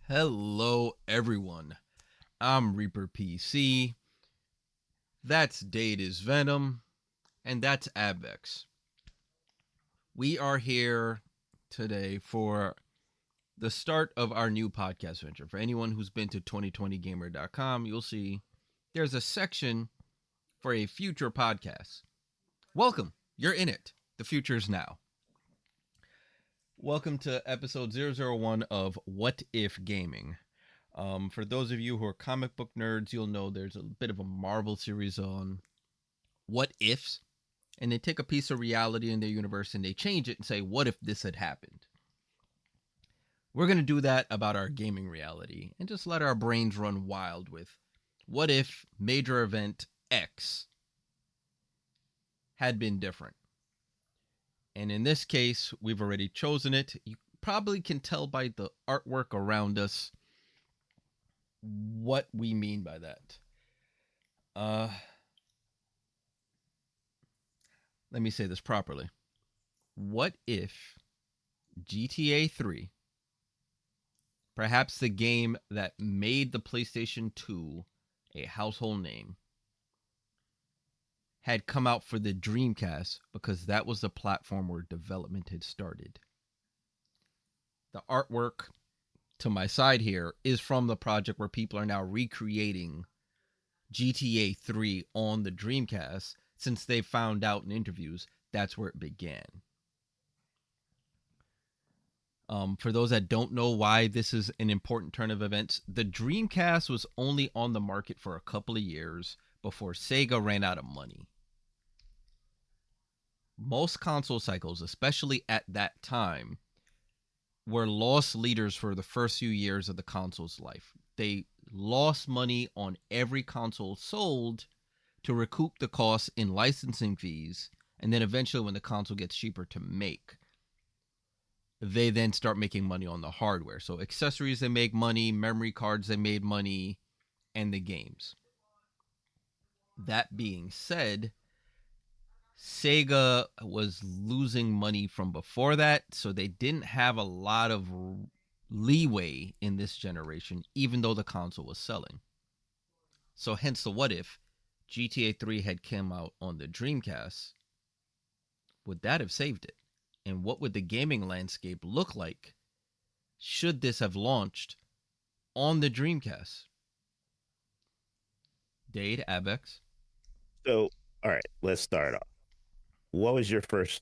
Hello, everyone. I'm Reaper PC. That's Dade is Venom, and that's Avex. We are here today for the start of our new podcast venture. For anyone who's been to 2020gamer.com, you'll see there's a section for a future podcast. Welcome. You're in it. The future is now. Welcome to episode 001 of What If Gaming. For those of you who are comic book nerds, you'll know there's a bit of a Marvel series on what ifs, and they take a piece of reality in their universe and they change it and say, what if this had happened? We're going to do that about our gaming reality and just let our brains run wild with what if major event X had been different. And in this case, we've already chosen it. You probably can tell by the artwork around us what we mean by that. Let me say this properly. What if GTA 3, perhaps the game that made the PlayStation 2 a household name, had come out for the Dreamcast because that was the platform where development had started? The artwork to my side here is from the project where people are now recreating GTA 3 on the Dreamcast, since they found out in interviews that's where it began. For those that don't know why this is an important turn of events, the Dreamcast was only on the market for a couple of years before Sega ran out of money. Most console cycles, especially at that time, were loss leaders for the first few years of the console's life. They lost money on every console sold to recoup the costs in licensing fees, and then eventually when the console gets cheaper to make, they then start making money on the hardware. So accessories, they make money, memory cards, they made money, and the games. That being said, Sega was losing money from before that, so they didn't have a lot of leeway in this generation, even though the console was selling. So hence the what if GTA 3 had come out on the Dreamcast, would that have saved it? And what would the gaming landscape look like should this have launched on the Dreamcast? Dade, Abex. So, all right, let's start off. What was your first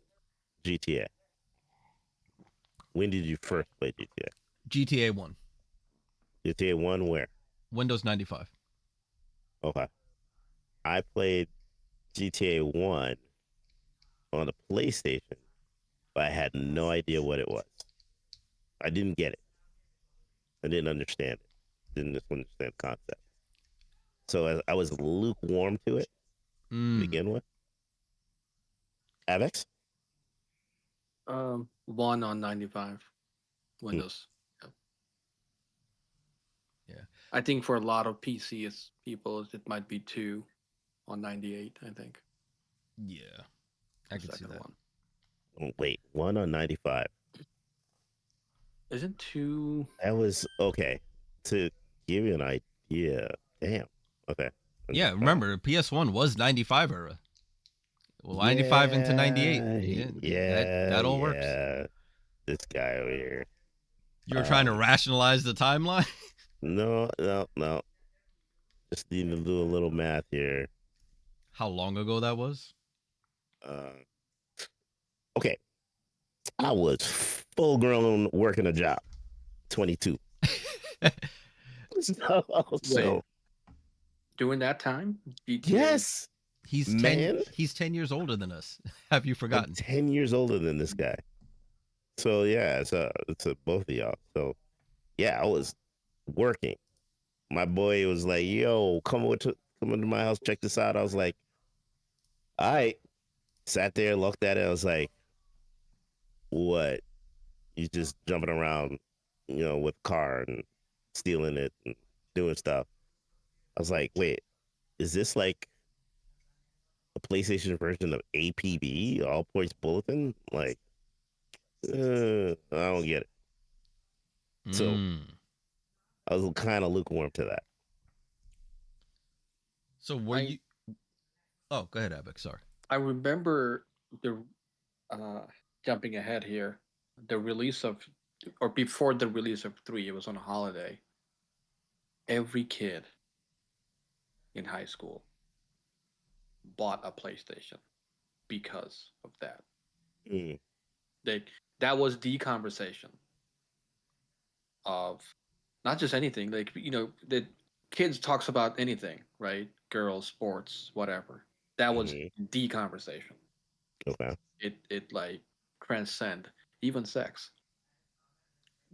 GTA? When did you first play GTA? GTA 1. GTA 1 where? Windows 95. Okay. I played GTA 1 on the PlayStation, but I had no idea what it was. I didn't get it. I didn't understand it. Didn't just understand the concept. So I was lukewarm to it to begin with. Avex? One on 95 Windows. Yeah. I think for a lot of PCs people, it might be 2 on 98. I think. Yeah, I can see that. One. Oh, wait, 1 on 95. Isn't 2? That was okay. To give you an idea, damn. Okay. Yeah, remember PS1 was 95 era. Well, 95 into 98. Yeah, that all works. This guy over here. You were trying to rationalize the timeline? No. Just need to do a little math here. How long ago that was? Okay. I was full grown working a job. 22. so during that time? GTA. Yes. He's 10 years older than us. Have you forgotten? I'm 10 years older than this guy. So yeah, it's both of y'all. So yeah, I was working. My boy was like, "Yo, come into my house, check this out." I was like, "All right." Sat there, looked at it. I was like, "What? You just jumping around, with a car and stealing it and doing stuff?" I was like, "Wait, is this like a PlayStation version of APB, All Points Bulletin. Like, I don't get it. So Mm. I was kind of lukewarm to that. So were I you? Oh, go ahead, Abek. Sorry. I remember the uh, jumping ahead here, the release of, or before the release of three, it was on a holiday. Every kid in high school bought a PlayStation because of that. Mm, They that was the conversation of not just anything. Like the kids talks about anything, right? Girls, sports, whatever. That was mm, the conversation. okay. It like transcend even sex.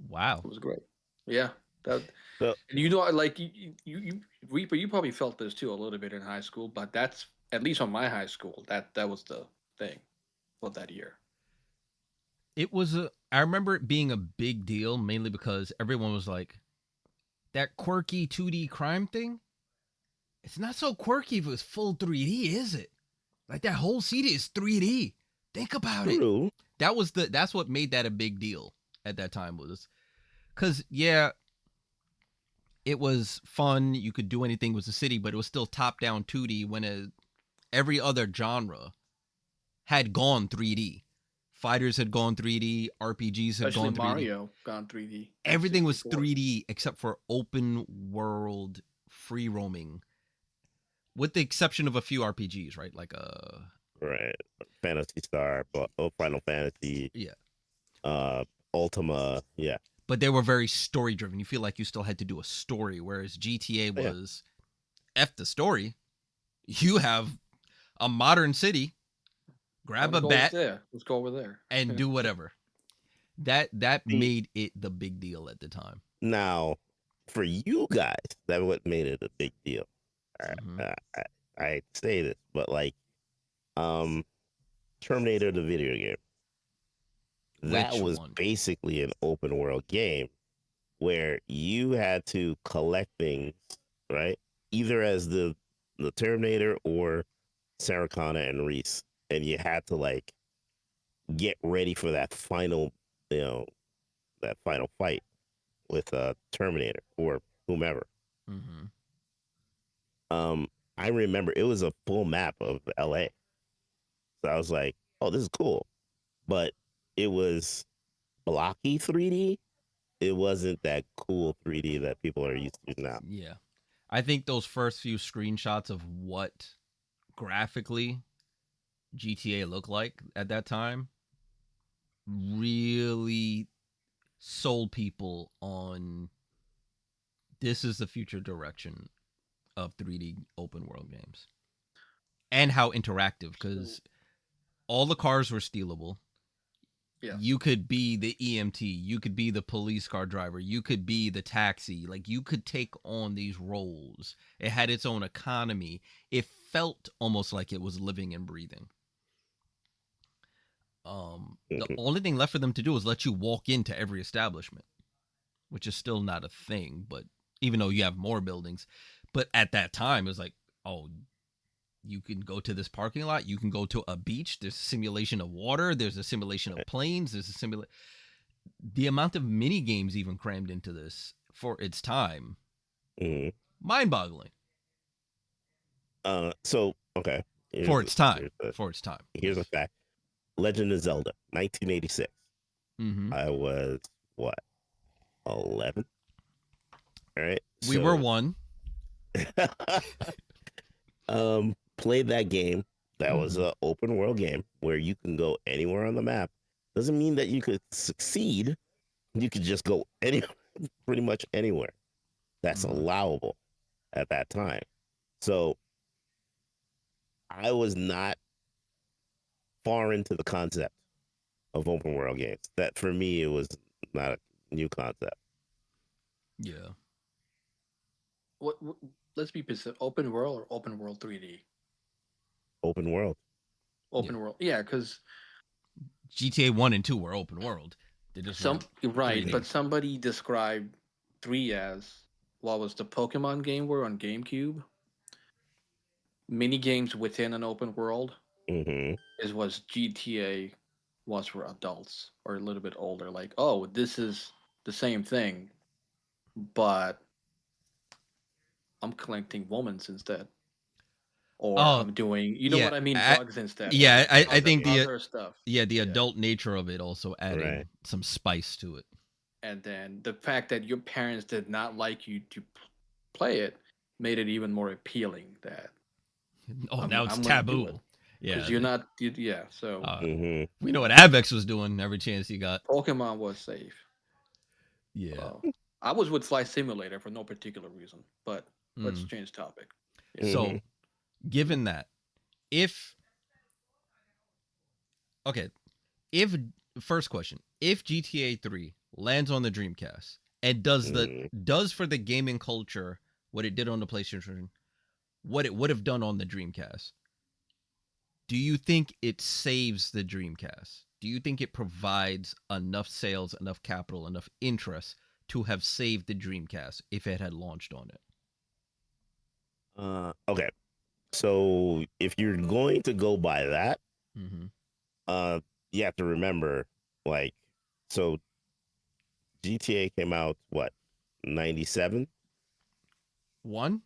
Wow. It was great. Yeah, that So and like you Reaper, you probably felt this too a little bit in high school, but that's at least on my high school. That was the thing for that year. It was a. I remember it being a big deal mainly because everyone was like, that quirky 2D crime thing. It's not so quirky if it was full 3D, is it? Like that whole CD is 3D. Think about it. true. That's what made that a big deal at that time was because yeah, it was fun. You could do anything with the city, but it was still top down 2D when every other genre had gone 3D. Fighters had gone 3D, RPGs had Especially gone 3D. Mario gone 3D in Everything was 64. 3D except for open world free roaming, with the exception of a few RPGs, right? Like Right. Fantasy Star, but Final Fantasy, yeah, uh, Ultima. Yeah. but they were very story driven. You feel like you still had to do a story, whereas GTA Yeah. was F the story. You have a modern city, I grab want to a go over bat there. Let's go over there. and do whatever. That The made it the big deal at the time. Now, for you guys, that what made it a big deal. All Mm-hmm. right. I say this, but like, um, Terminator the video game. That Which was one? basically an open world game where you had to collect things, right? Either as the Terminator or Sarah Connor and Reese, and you had to like get ready for that final, you know, that final fight with Terminator or whomever. Mm-hmm. I remember it was a full map of LA. So I was like, oh, this is cool. But it was blocky 3D. It wasn't that cool 3D that people are used to now. Yeah. I think those first few screenshots of what graphically GTA looked like at that time really sold people on this is the future direction of 3D open world games and how interactive So because all the cars were stealable. yes, You could be the EMT, you could be the police car driver, you could be the taxi. Like you could take on these roles. It had its own economy. It felt almost like it was living and breathing. The Mhm. only thing left for them to do is let you walk into every establishment, which is still not a thing, but even though you have more buildings, but at that time it was like, oh, you can go to this parking lot, you can go to a beach, there's a simulation of water, there's a simulation of planes, there's a simulation. The amount of mini games even crammed into this for its time, Mhm. mind-boggling. So okay, For here's its time, here's a for its time, here's a yes. fact. Legend of Zelda, 1986. Mm-hmm. I was what, 11? All right. We were So one. played that game. That was Mm-hmm. an open world game where you can go anywhere on the map. Doesn't mean that you could succeed. You could just go any pretty much anywhere. That's Mm-hmm. allowable at that time. So I was not far into the concept of open world games. That for me it was not a new concept. Yeah. what let's be specific. Open world or open world 3D? Open world. Yeah. Open world, yeah, because GTA 1 and 2 were open world. They just some weren't right, 3D. but somebody described three as what was the Pokemon game were on GameCube. mini games within an open world Mm-hmm. is what GTA was for adults or a little bit older. Like, oh, this is the same thing, but I'm collecting moments instead, or Oh, I'm doing, you know yeah. what I mean, drugs instead, Yeah, or I other think other stuff. the Yeah, adult nature of it also added Right. some spice to it. and then the fact that your parents did not like you to play it made it even more appealing. That Oh, I'm now it's I'm gonna do it taboo. because Yeah, you're not. Yeah, so uh, Mm-hmm. we know what Avex was doing every chance he got. Pokemon was safe. Yeah. Uh, I was with Flight Simulator for no particular reason, but let's Mm. change topic. Yeah. Mm-hmm. So, given that, if okay, if first question, if GTA 3 lands on the Dreamcast and Mm-hmm. does for the gaming culture what it did on the PlayStation, what it would have done on the Dreamcast, do you think it saves the Dreamcast? Do you think it provides enough sales, enough capital, enough interest to have saved the Dreamcast if it had launched on it? Okay. So if you're going to go by that, Mm-hmm. uh, you have to remember, like, so GTA came out what, 97? One.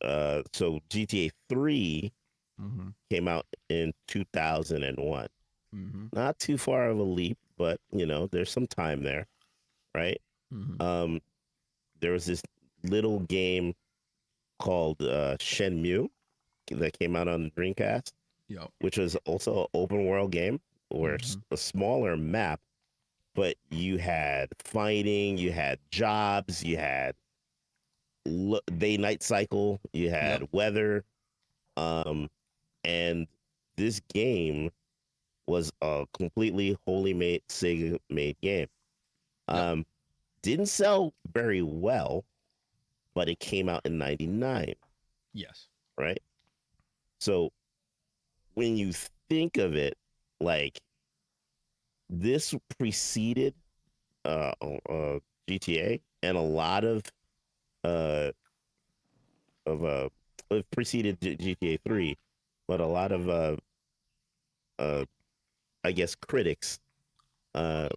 Uh, so GTA 3 Mm-hmm. came out in 2001. Mm-hmm. Not too far of a leap, but there's some time there, right? Mm-hmm. Um, there was this little game called Shenmue that came out on the Dreamcast, Yep. which was also an open world game where Mm-hmm. a smaller map, but you had fighting, you had jobs, you had day night cycle, you Yep. had weather, um, and this game was a completely wholly made Sega made game. Yep. Um, didn't sell very well, but it came out in '99, Yes. right? So when you think of it, like this preceded uh, GTA, and a lot uh, of it preceded GTA 3, but a lot of uh, I guess critics uh,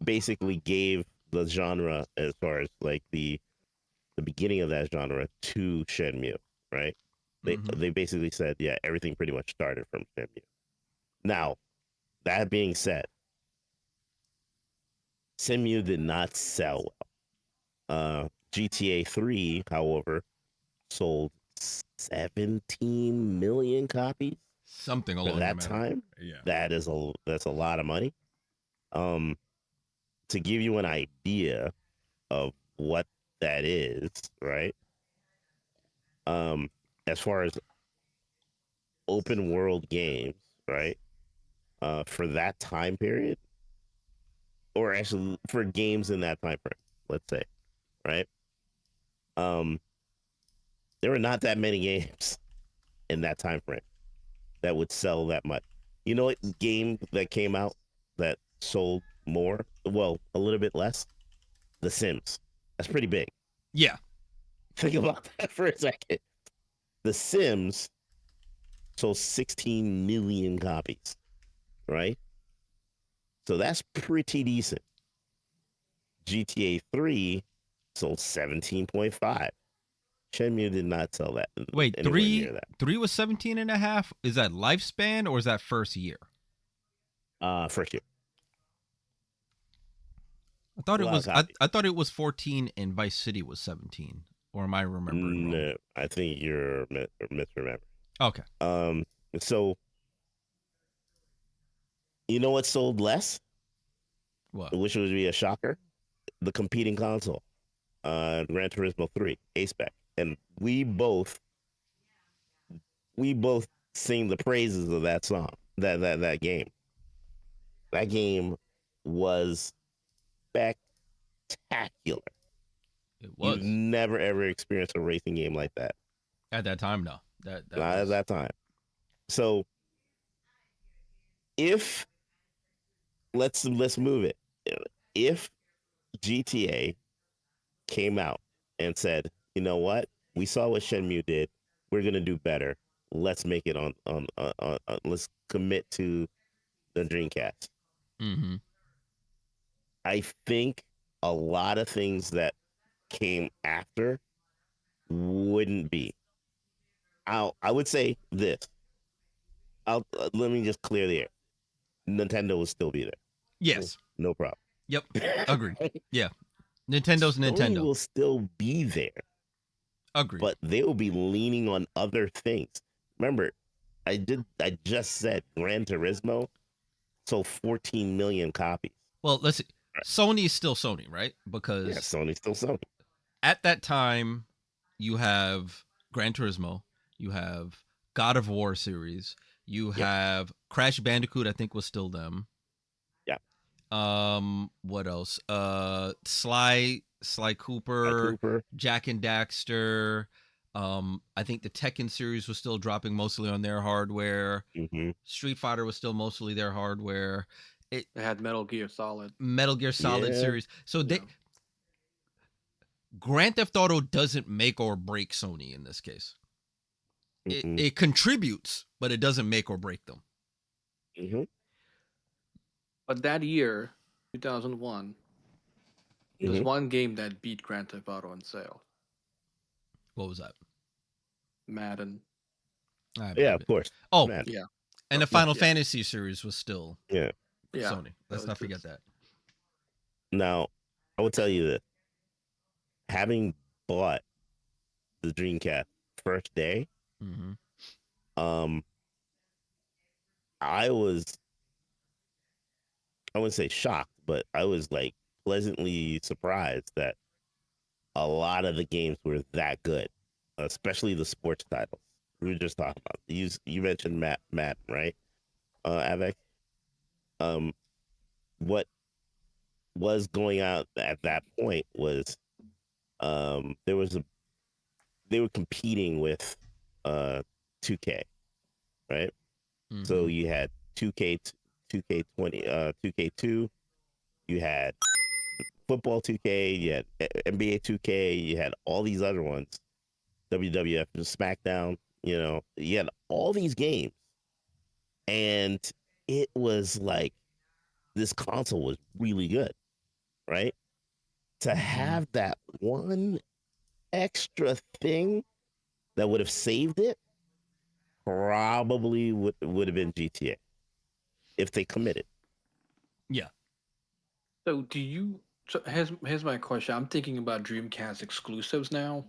basically gave the genre as far as like the beginning of that genre to Shenmue, right? They Mm-hmm. they basically said, yeah, everything pretty much started from Shenmue. Now, that being said, Shenmue did not sell well. GTA 3, however, sold 17 million copies Something for along that that matter. time. Yeah. That's a lot of money. Um, to give you an idea of what that is, right? Um, as far as open world games, right? For that time period, or actually for games in that time frame, let's say, right? Um, there were not that many games in that time frame that would sell that much. You know what game that came out that sold more? Well, a little bit less. The Sims. That's pretty big. Yeah. Think about that for a second. The Sims sold 16 million copies, right? So that's pretty decent. GTA 3 sold 17.5. Shenmue did not sell that Wait, anywhere near that. three was 17 and a half. Is that lifespan or is that first year? First year. I thought A it lot of was copies. I thought it was 14 and Vice City was 17. Or am I remembering wrong? No, I think you're misremembering. Okay. Um, so you know what sold less, What? which would be a shocker? The competing console, Gran Turismo 3, A-Spec, and we both sing the praises of that song, that game. That game was spectacular. It You've was. never ever experienced a racing game like that, At that time, no. That not at was that time. So if let's move it. If GTA came out and said, you know what, we saw what Shenmue did. we're gonna do better. Let's make it on let's commit to the Dreamcast. Mm-hmm. I think a lot of things that came after wouldn't be. I would say this. Let me just clear the air. Nintendo will still be there. Yes. No problem. Yep. Agreed. Yeah. Nintendo's Sony Nintendo. will still be there, Agreed. but they will be leaning on other things. Remember, I just said Gran Turismo sold 14 million copies. Well, let's see. Right. Sony is still Sony, right? Yeah, Because Sony's still Sony. at that time, you have Gran Turismo, you have God of War series, you Yep. have Crash Bandicoot. I think was still them. Yeah. What else? Sly Cooper, Cooper. Jack and Daxter. I think the Tekken series was still dropping mostly on their hardware. Mm-hmm. Street Fighter was still mostly their hardware. They had Metal Gear Solid. Metal Gear Solid Yeah. series. So Yeah. Grand Theft Auto doesn't make or break Sony in this case. Mm-hmm. It contributes, but it doesn't make or break them. Mm-hmm. But that year, 2001, there's Mm-hmm. one game that beat Grand Theft Auto in sales. What was that? Madden. I Yeah, believe of it. course. Oh, Man. Yeah. and the Yeah. Final Fantasy series was still Yeah. Yeah. Sony. Let's not forget that. Now, I will tell you this. Having bought the Dreamcast first day, Mm-hmm. um, I wouldn't say shocked, but I was like pleasantly surprised that a lot of the games were that good, especially the sports titles. We were just talking about you mentioned Matt, right? Avec. Um, what was going out at that point was they were competing with 2K, right? Mm-hmm. So you had 2K 2K20 2K2, you had football 2K, you had NBA 2K, you had all these other ones, WWF and SmackDown, you had all these games, and it was like this console was really good, right? To have that one extra thing that would have saved it probably would have been GTA if they committed. Yeah. So here's my question. I'm thinking about Dreamcast exclusives now,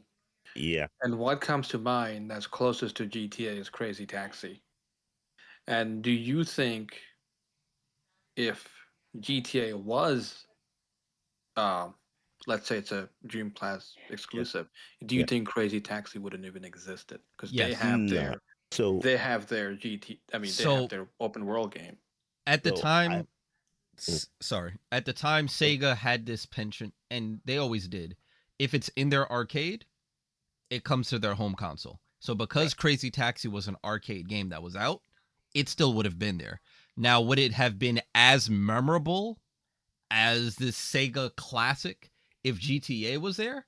Yeah. and what comes to mind that's closest to GTA is Crazy Taxi. And do you think if GTA was, um, let's say it's a Dreamcast Yeah. exclusive, do you Yeah. think Crazy Taxi wouldn't even existed? Because Yes. No. So they have their GT. I mean, they have So their open world game. at the so I time, mm, sorry, at the time, mm, Sega had this penchant, and they always did. If it's in their arcade, it comes to their home console. So right. because Crazy Taxi was an arcade game that was out, it still would have been there. Now, would it have been as memorable as this Sega classic if GTA was there?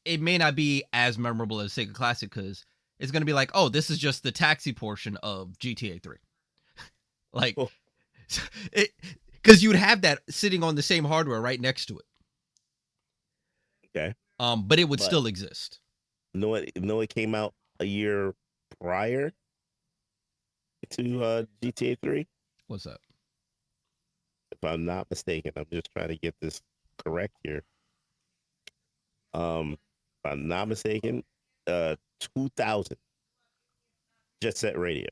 It may not be as memorable as Sega Classic because it's going to be like, oh, this is just the taxi portion of GTA 3. Like, Oh, it because you would have that sitting on the same hardware right next to it. okay. But it would But still exist. it came out a year prior to GTA 3, What's that? if I'm not mistaken. I'm just trying to get this correct here. If I'm not mistaken, 2000 Jet Set Radio,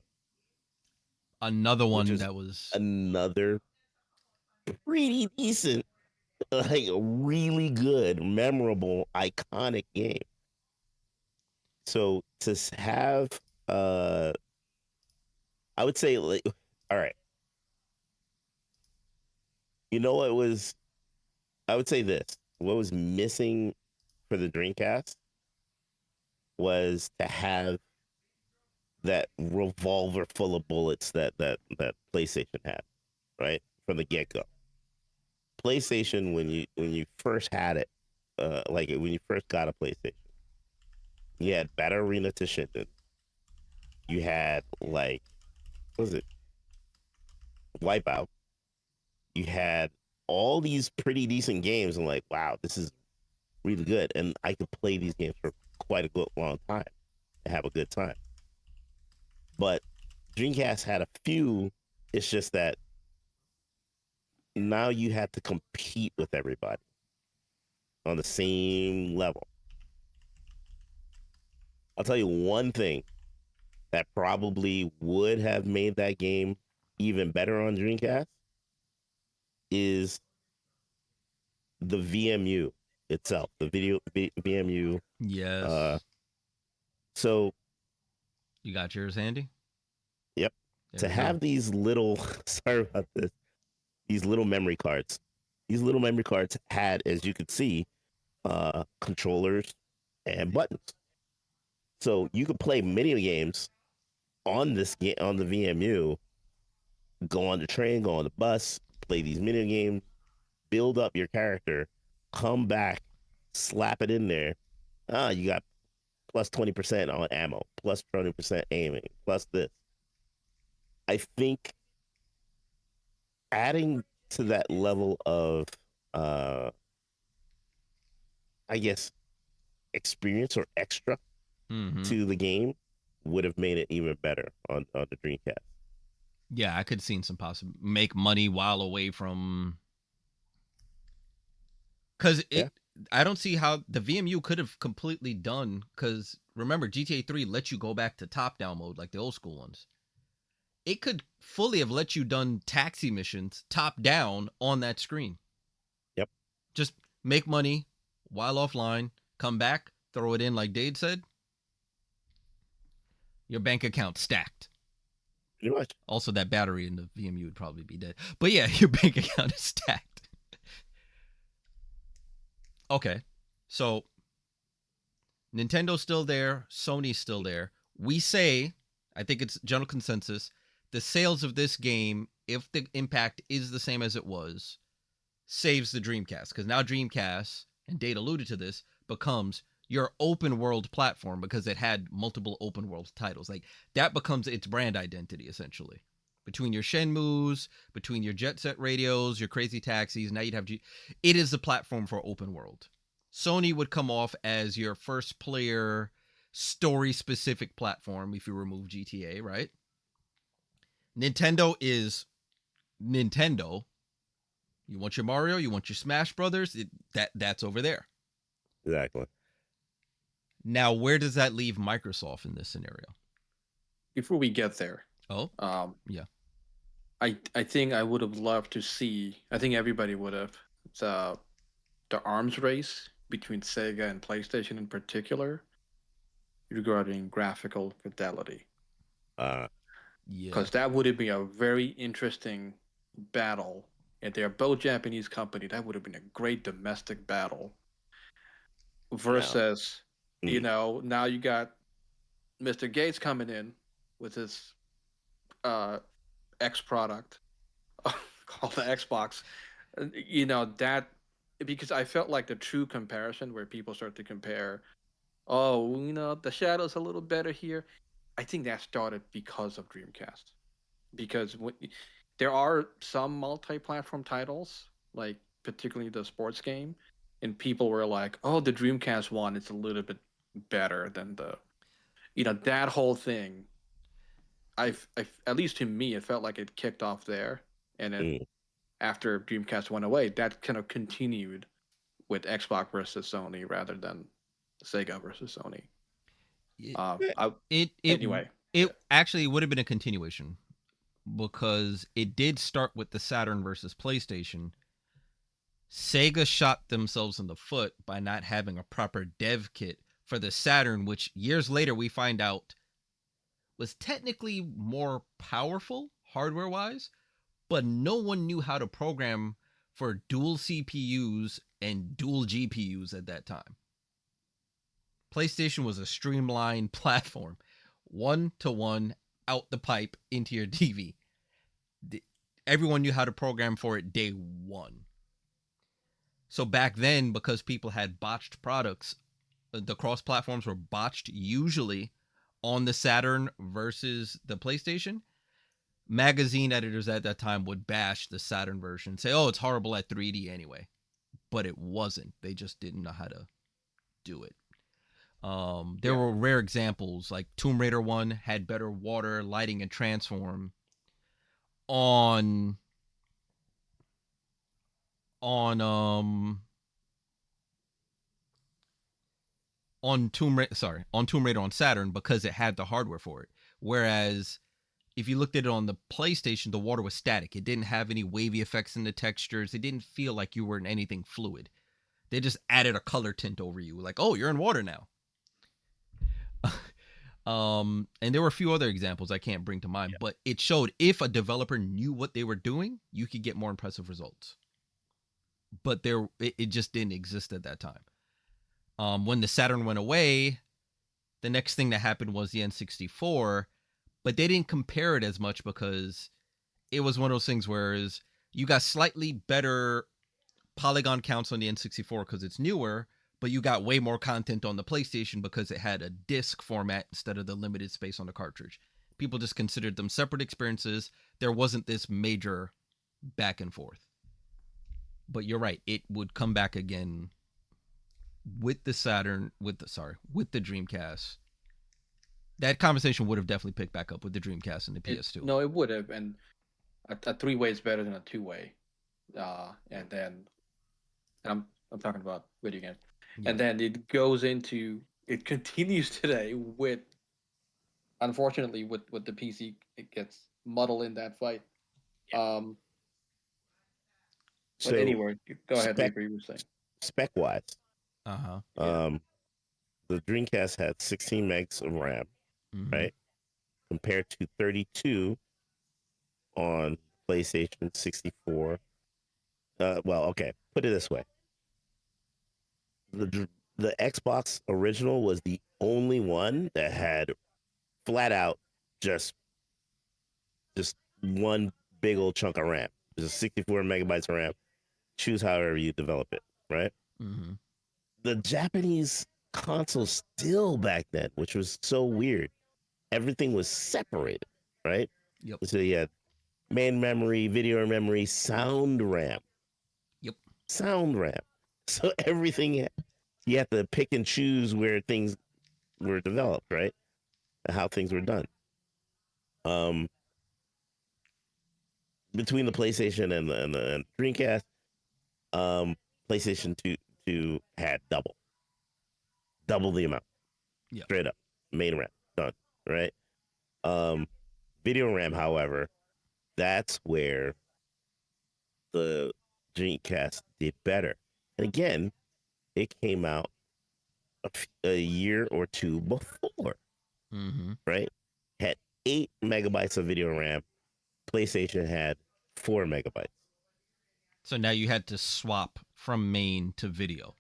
Another which one is that was another pretty decent, like a really good, memorable, iconic game. So to have, uh, I would say, like, all right, what was, I would say this, what was missing for the Dreamcast was to have that revolver full of bullets that PlayStation had, right? From the get go. PlayStation, when you first had it, like when you first got a PlayStation, You had Battle Arena to Shinden. You had like, what was it, Wipeout. You had all these pretty decent games, and like, wow, this is really good, and I could play these games for quite a good long time and have a good time. But Dreamcast had a few. It's just that now you had to compete with everybody on the same level. I'll tell you one thing that probably would have made that game even better on Dreamcast is the VMU itself, the VMU. Uh, Yes. so, You got yours handy? yep, There to we go. have these little, sorry about this, these little memory cards. These little memory cards had, as you could see, controllers and buttons. So you could play mini games on this game on the VMU, go on the train, go on the bus, play these mini games, build up your character, come back, slap it in there. You got plus 20% on ammo, plus 20% aiming, plus this. I think adding to that level of, uh, I guess, experience or extra Mm-hmm. to the game would have made it even better on the Dreamcast. Yeah, I could see some possible make money while away from, because Yeah. I don't see how the VMU could have completely done, because remember GTA 3 let you go back to top down mode like the old school ones. It could fully have let you done taxi missions top down on that screen. Yep. Just make money while offline, come back, throw it in like Dade said. Your bank account stacked. Pretty much. Also, that battery in the VMU would probably be dead. But yeah, your bank account is stacked. Okay. So Nintendo's still there, Sony's still there. We say, I think it's general consensus, the sales of this game, if the impact is the same as it was, saves the Dreamcast. Because now Dreamcast, and Date alluded to this, becomes your open world platform because it had multiple open world titles. Like that becomes its brand identity essentially. Between your Shenmues, between your Jet Set Radios, your Crazy Taxis, now you'd have it is the platform for open world. Sony would come off as your first player story specific platform if you remove GTA, right? Nintendo is Nintendo. You want your Mario, you want your Smash Brothers, that's over there. Exactly. Now, where does that leave Microsoft in this scenario? Before we get there, Oh, um, yeah. I think I would have loved to see. I think everybody would have the the arms race between Sega and PlayStation in particular regarding graphical fidelity, Uh, Yeah. because that would have been a very interesting battle. And they're both Japanese company. That would have been a great domestic battle now, versus, mm, now you got Mr. Gates coming in with his uh, X product called the Xbox. That because I felt like the true comparison where people start to compare, oh, the Shadow's a little better here. I think that started because of Dreamcast. Because there are some multi-platform titles, like particularly the sports game, and people were like, "Oh, the Dreamcast one is a little bit better than that whole thing." At least to me, it felt like it kicked off there, and it mm, after Dreamcast went away, that kind of continued with Xbox versus Sony rather than Sega versus Sony. It I it it, Anyway, it actually would have been a continuation because it did start with the Saturn versus PlayStation. Sega shot themselves in the foot by not having a proper dev kit for the Saturn, which years later we find out was technically more powerful hardware wise, but no one knew how to program for dual CPUs and dual GPUs at that time. PlayStation was a streamlined platform, one to one out the pipe into your TV. Everyone knew how to program for it day one. So back then, because people had botched products, the cross platforms were botched usually on the Saturn versus the PlayStation, magazine editors at that time would bash the Saturn version, say, "Oh, it's horrible at 3D anyway," but it wasn't. They just didn't know how to do it. There were rare examples, like Tomb Raider 1 had better water, lighting, and transform on on um on Tomb Raider, on Saturn because it had the hardware for it. Whereas if you looked at it on the PlayStation, the water was static. It didn't have any wavy effects in the textures. It didn't feel like you were in anything fluid. They just added a color tint over you, like, oh, you're in water now. And there were a few other examples I can't bring to mind, but it showed if a developer knew what they were doing, you could get more impressive results. But it just didn't exist at that time. When the Saturn went away, the next thing that happened was the N64, but they didn't compare it as much because it was one of those things where you got slightly better polygon counts on the N64 because it's newer, but you got way more content on the PlayStation because it had a disc format instead of the limited space on the cartridge. People just considered them separate experiences. There wasn't this major back and forth. But you're right, it would come back again with the Saturn, with the Dreamcast. That conversation would have definitely picked back up with the Dreamcast and the PS2. No, it would have, and a three-way is better than a two-way. And then I'm talking about video games. Yeah. And then it continues today with, unfortunately, with the PC, it gets muddled in that fight. But So anyway, go ahead, spec Reaper, you were saying. spec wise, Uh-huh. the Dreamcast had 16 megs of RAM, right? Compared to 32 on PlayStation 64. Well, okay, put it this way: the Xbox original was the only one that had flat out just one big old chunk of RAM. Just 64 megabytes of RAM. Choose however you develop it, right? Mm-hmm. The Japanese console still back then, which was so weird. Everything was separated, right? Yep. So you had main memory, video memory, sound RAM. Yep. Sound RAM. So everything, you have to pick and choose where things were developed, right? And how things were done. Between the PlayStation and the Dreamcast, PlayStation 2 had double the amount. Yeah. Straight up. Main RAM. Done. Right? Video RAM, however, that's where the Dreamcast did better. And again, it came out a year or two before, right? Had 8 megabytes of video RAM. PlayStation had 4 megabytes. So now you had to swap from main to video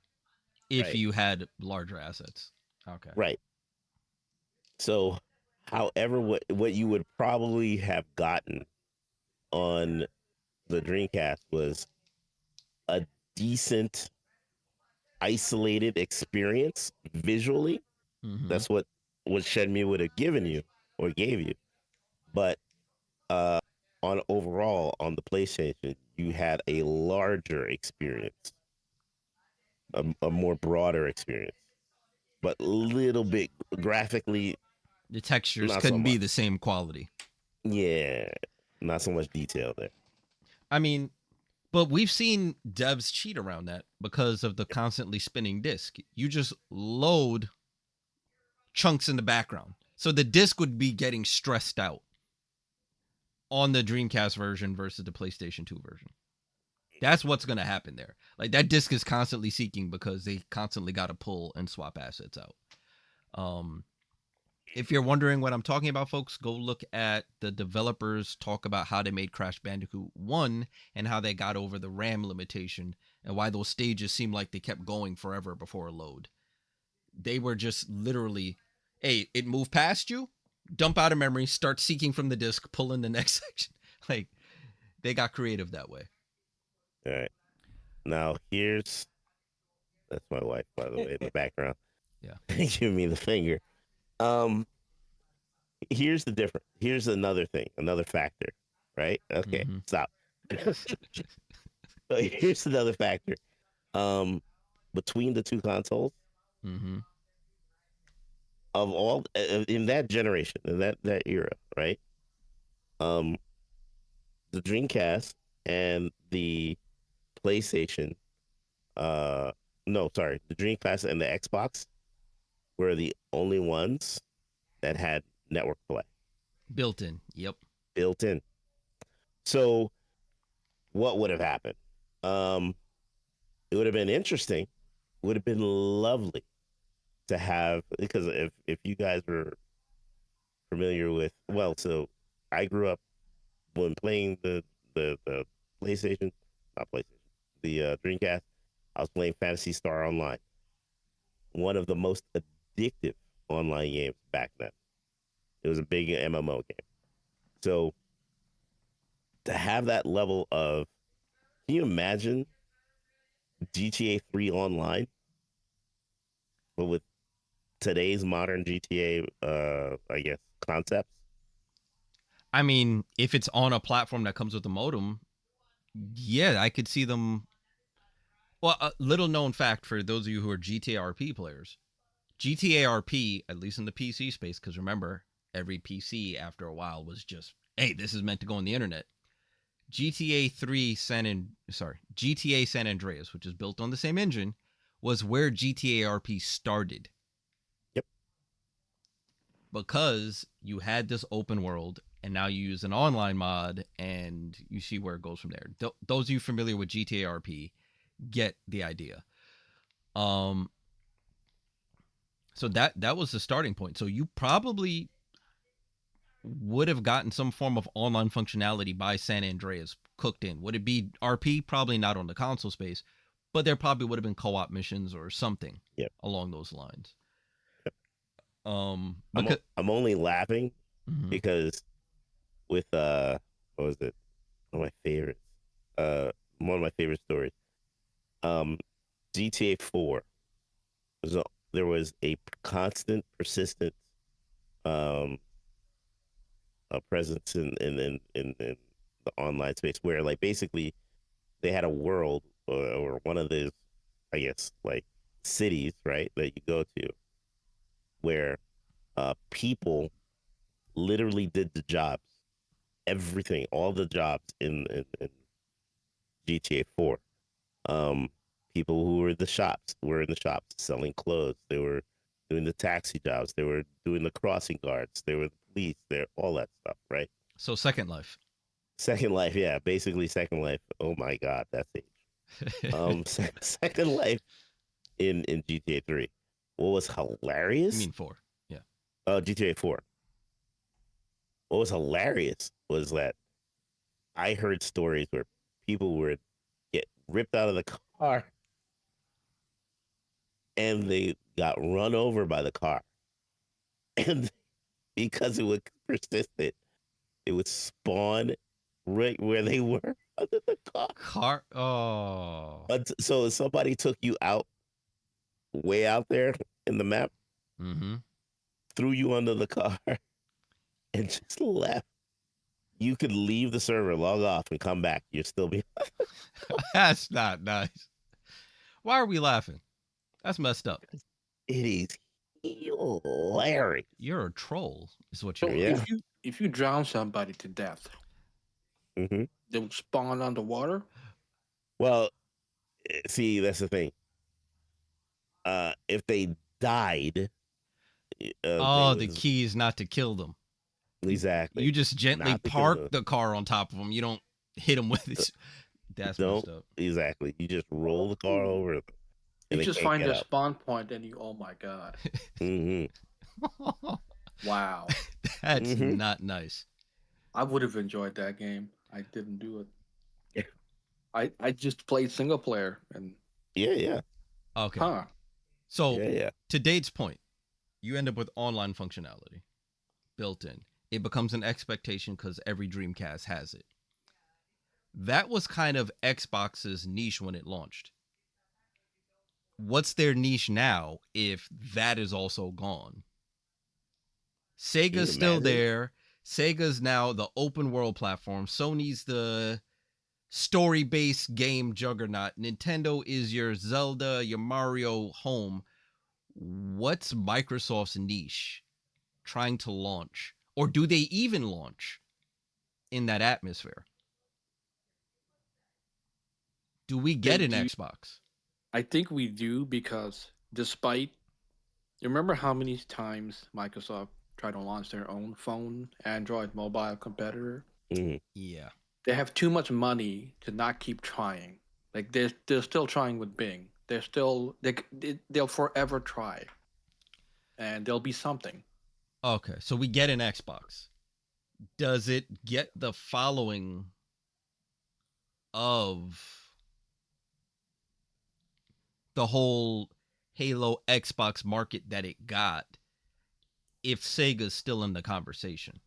if Right. you had larger assets. Okay. Right. So, however, what you would probably have gotten on the Dreamcast was a decent isolated experience visually. That's what Shenmue would have given you or gave you. But on overall on the PlayStation, you had a larger experience, a more broader experience, but a little bit graphically, The textures not so couldn't be much. the same quality. Yeah, not so much detail there. I mean, but we've seen devs cheat around that because of the constantly spinning disc. You just load chunks in the background. So the disc would be getting stressed out on the Dreamcast version versus the PlayStation 2 version. That's what's going to happen there. Like that disc is constantly seeking because they constantly got to pull and swap assets out. If you're wondering what I'm talking about, folks, go look at the developers talk about how they made Crash Bandicoot 1 and how they got over the RAM limitation and why those stages seemed like they kept going forever before a load. They were just literally, hey, it moved past you, dump out of memory, start seeking from the disk, pull in the next section. Like they got creative that way. All right. Now that's my wife, by the way, in the background. Yeah. Give me the finger. Um, here's the difference. Here's another thing, another factor, right? Okay, Mm-hmm. stop. Here's another factor. Um, between the two consoles Mm-hmm. of all in that generation, in that era, right? Um, the Dreamcast and the PlayStation. Uh, no, sorry, the Dreamcast and the Xbox were the only ones that had network play Built in. Yep. built in. So what would have happened? Um, it would have been interesting. Would have been lovely to have, because if you guys were familiar with, well, so I grew up when playing the PlayStation, not PlayStation, the Dreamcast. I was playing Fantasy Star Online, one of the most addictive online games back then. It was a big MMO game. So to have that level of, can you imagine GTA 3 online, but with today's modern GTA, I guess, concepts? I mean, if it's on a platform that comes with a modem, yeah, I could see them. Well, a little known fact for those of you who are GTA RP players, GTA RP, at least in the PC space, because remember, every PC after a while was just, hey, this is meant to go on the internet. GTA San Andreas, which is built on the same engine, was where GTA RP started Yep. because you had this open world and now you use an online mod and you see where it goes from there. Those of you familiar with GTA RP get the idea. Um, so that was the starting point. So you probably would have gotten some form of online functionality by San Andreas cooked in. Would it be RP? Probably not on the console space, but there probably would have been co-op missions or something Yep. along those lines. Yep. Because I'm only laughing mhm. because with what was it? One of my favorites. Uh, one of my favorite stories. Um, GTA 4 was there was a constant, persistent um presence in the online space where, like, basically they had a world, or one of the, I guess, like, cities, right, that you go to, where people literally did the jobs, everything, all the jobs in GTA 4. Um, People who were in the shops selling clothes. They were doing the taxi jobs. They were doing the crossing guards. They were the police. They're all that stuff, right? So Second Life. Second Life, yeah, basically Second Life. Oh my God, that's it. Second Life in GTA 3. What was You hilarious? mean four? Yeah. Oh, GTA 4. What was hilarious was that I heard stories where people would get ripped out of the car and they got run over by the car. And because it was persistent, it would spawn right where they were under the car. Car. Oh. So if somebody took you out way out there in the map, Mm-hmm. threw you under the car, and just left, you could leave the server, log off, and come back. You'd still be. That's not nice. Why are we laughing? That's messed up. It is hilarious. You're a troll, is what you So are. Yeah. if you drown somebody to death, Hmm. they would spawn underwater. Well, see, that's the thing. If they died, they Oh, the was key is not to kill them. You exactly just gently not to kill park them. the car on top of them. You don't hit them with it. That's Don't messed up. exactly. You just roll the car over them, You and they just can't find get the up. spawn point and you, oh my god, Hmm. wow. That's Hmm. not nice. I would have enjoyed that game. I didn't do it. I just played single player and Yeah, yeah, Okay. huh. So, yeah, yeah. to Date's point, you end up with online functionality built in. It becomes an expectation because every Dreamcast has it. That was kind of Xbox's niche when it launched. what's their niche now if that is also gone? Can you Sega's still imagine? there. Sega's now the open world platform. Sony's the story based game juggernaut. Nintendo is your Zelda, your Mario home. What's Microsoft's niche trying to launch? Or do they even launch in that atmosphere? Do we They get an do. Xbox? I think we do because despite you remember how many times Microsoft tried to launch their own phone Android mobile competitor? Mhm. Yeah. They have too much money to not keep trying. Like they're still trying with Bing. They're still they'll forever try, and there'll be something. Okay, so we get an Xbox. Does it get the following of the whole Halo Xbox market that it got if Sega's still in the conversation?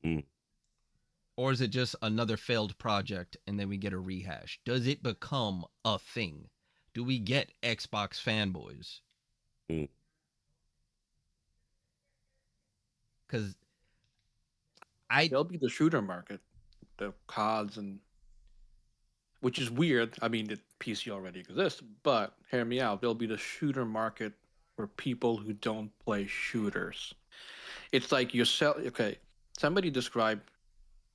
Mm. Or is it just another failed project and then we get a rehash? Does it become a thing? Do we get Xbox fanboys? Mm. Because I They'll be the shooter market, the CODs and which is weird. I mean, the PC already exists, but hear me out. There'll be the shooter market for people who don't play shooters. It's like you sell. Okay, somebody describe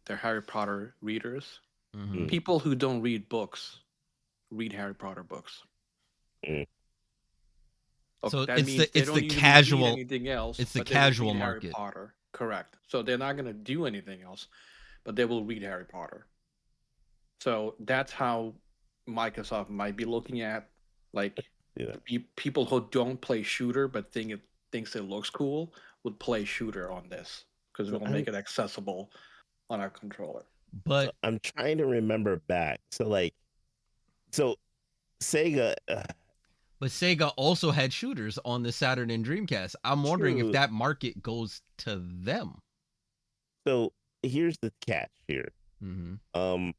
their Harry Potter readers. mhm. Mm. People who don't read books read Harry Potter books. Mm. Okay, So that means they it's don't the usually read casual anything else, it's the but they will casual read Harry market. Potter. Correct. So they're not going to do anything else, but they will read Harry Potter. So that's how Microsoft might be looking at like Yeah. people who don't play shooter but thinks it looks cool would play shooter on this because So it'll I'm make it accessible on our controller. so But I'm trying to remember back. So Sega, Sega also had shooters on the Saturn and Dreamcast. I'm wondering if true. that market goes to them. So here's the catch here. Mm-hmm. Um,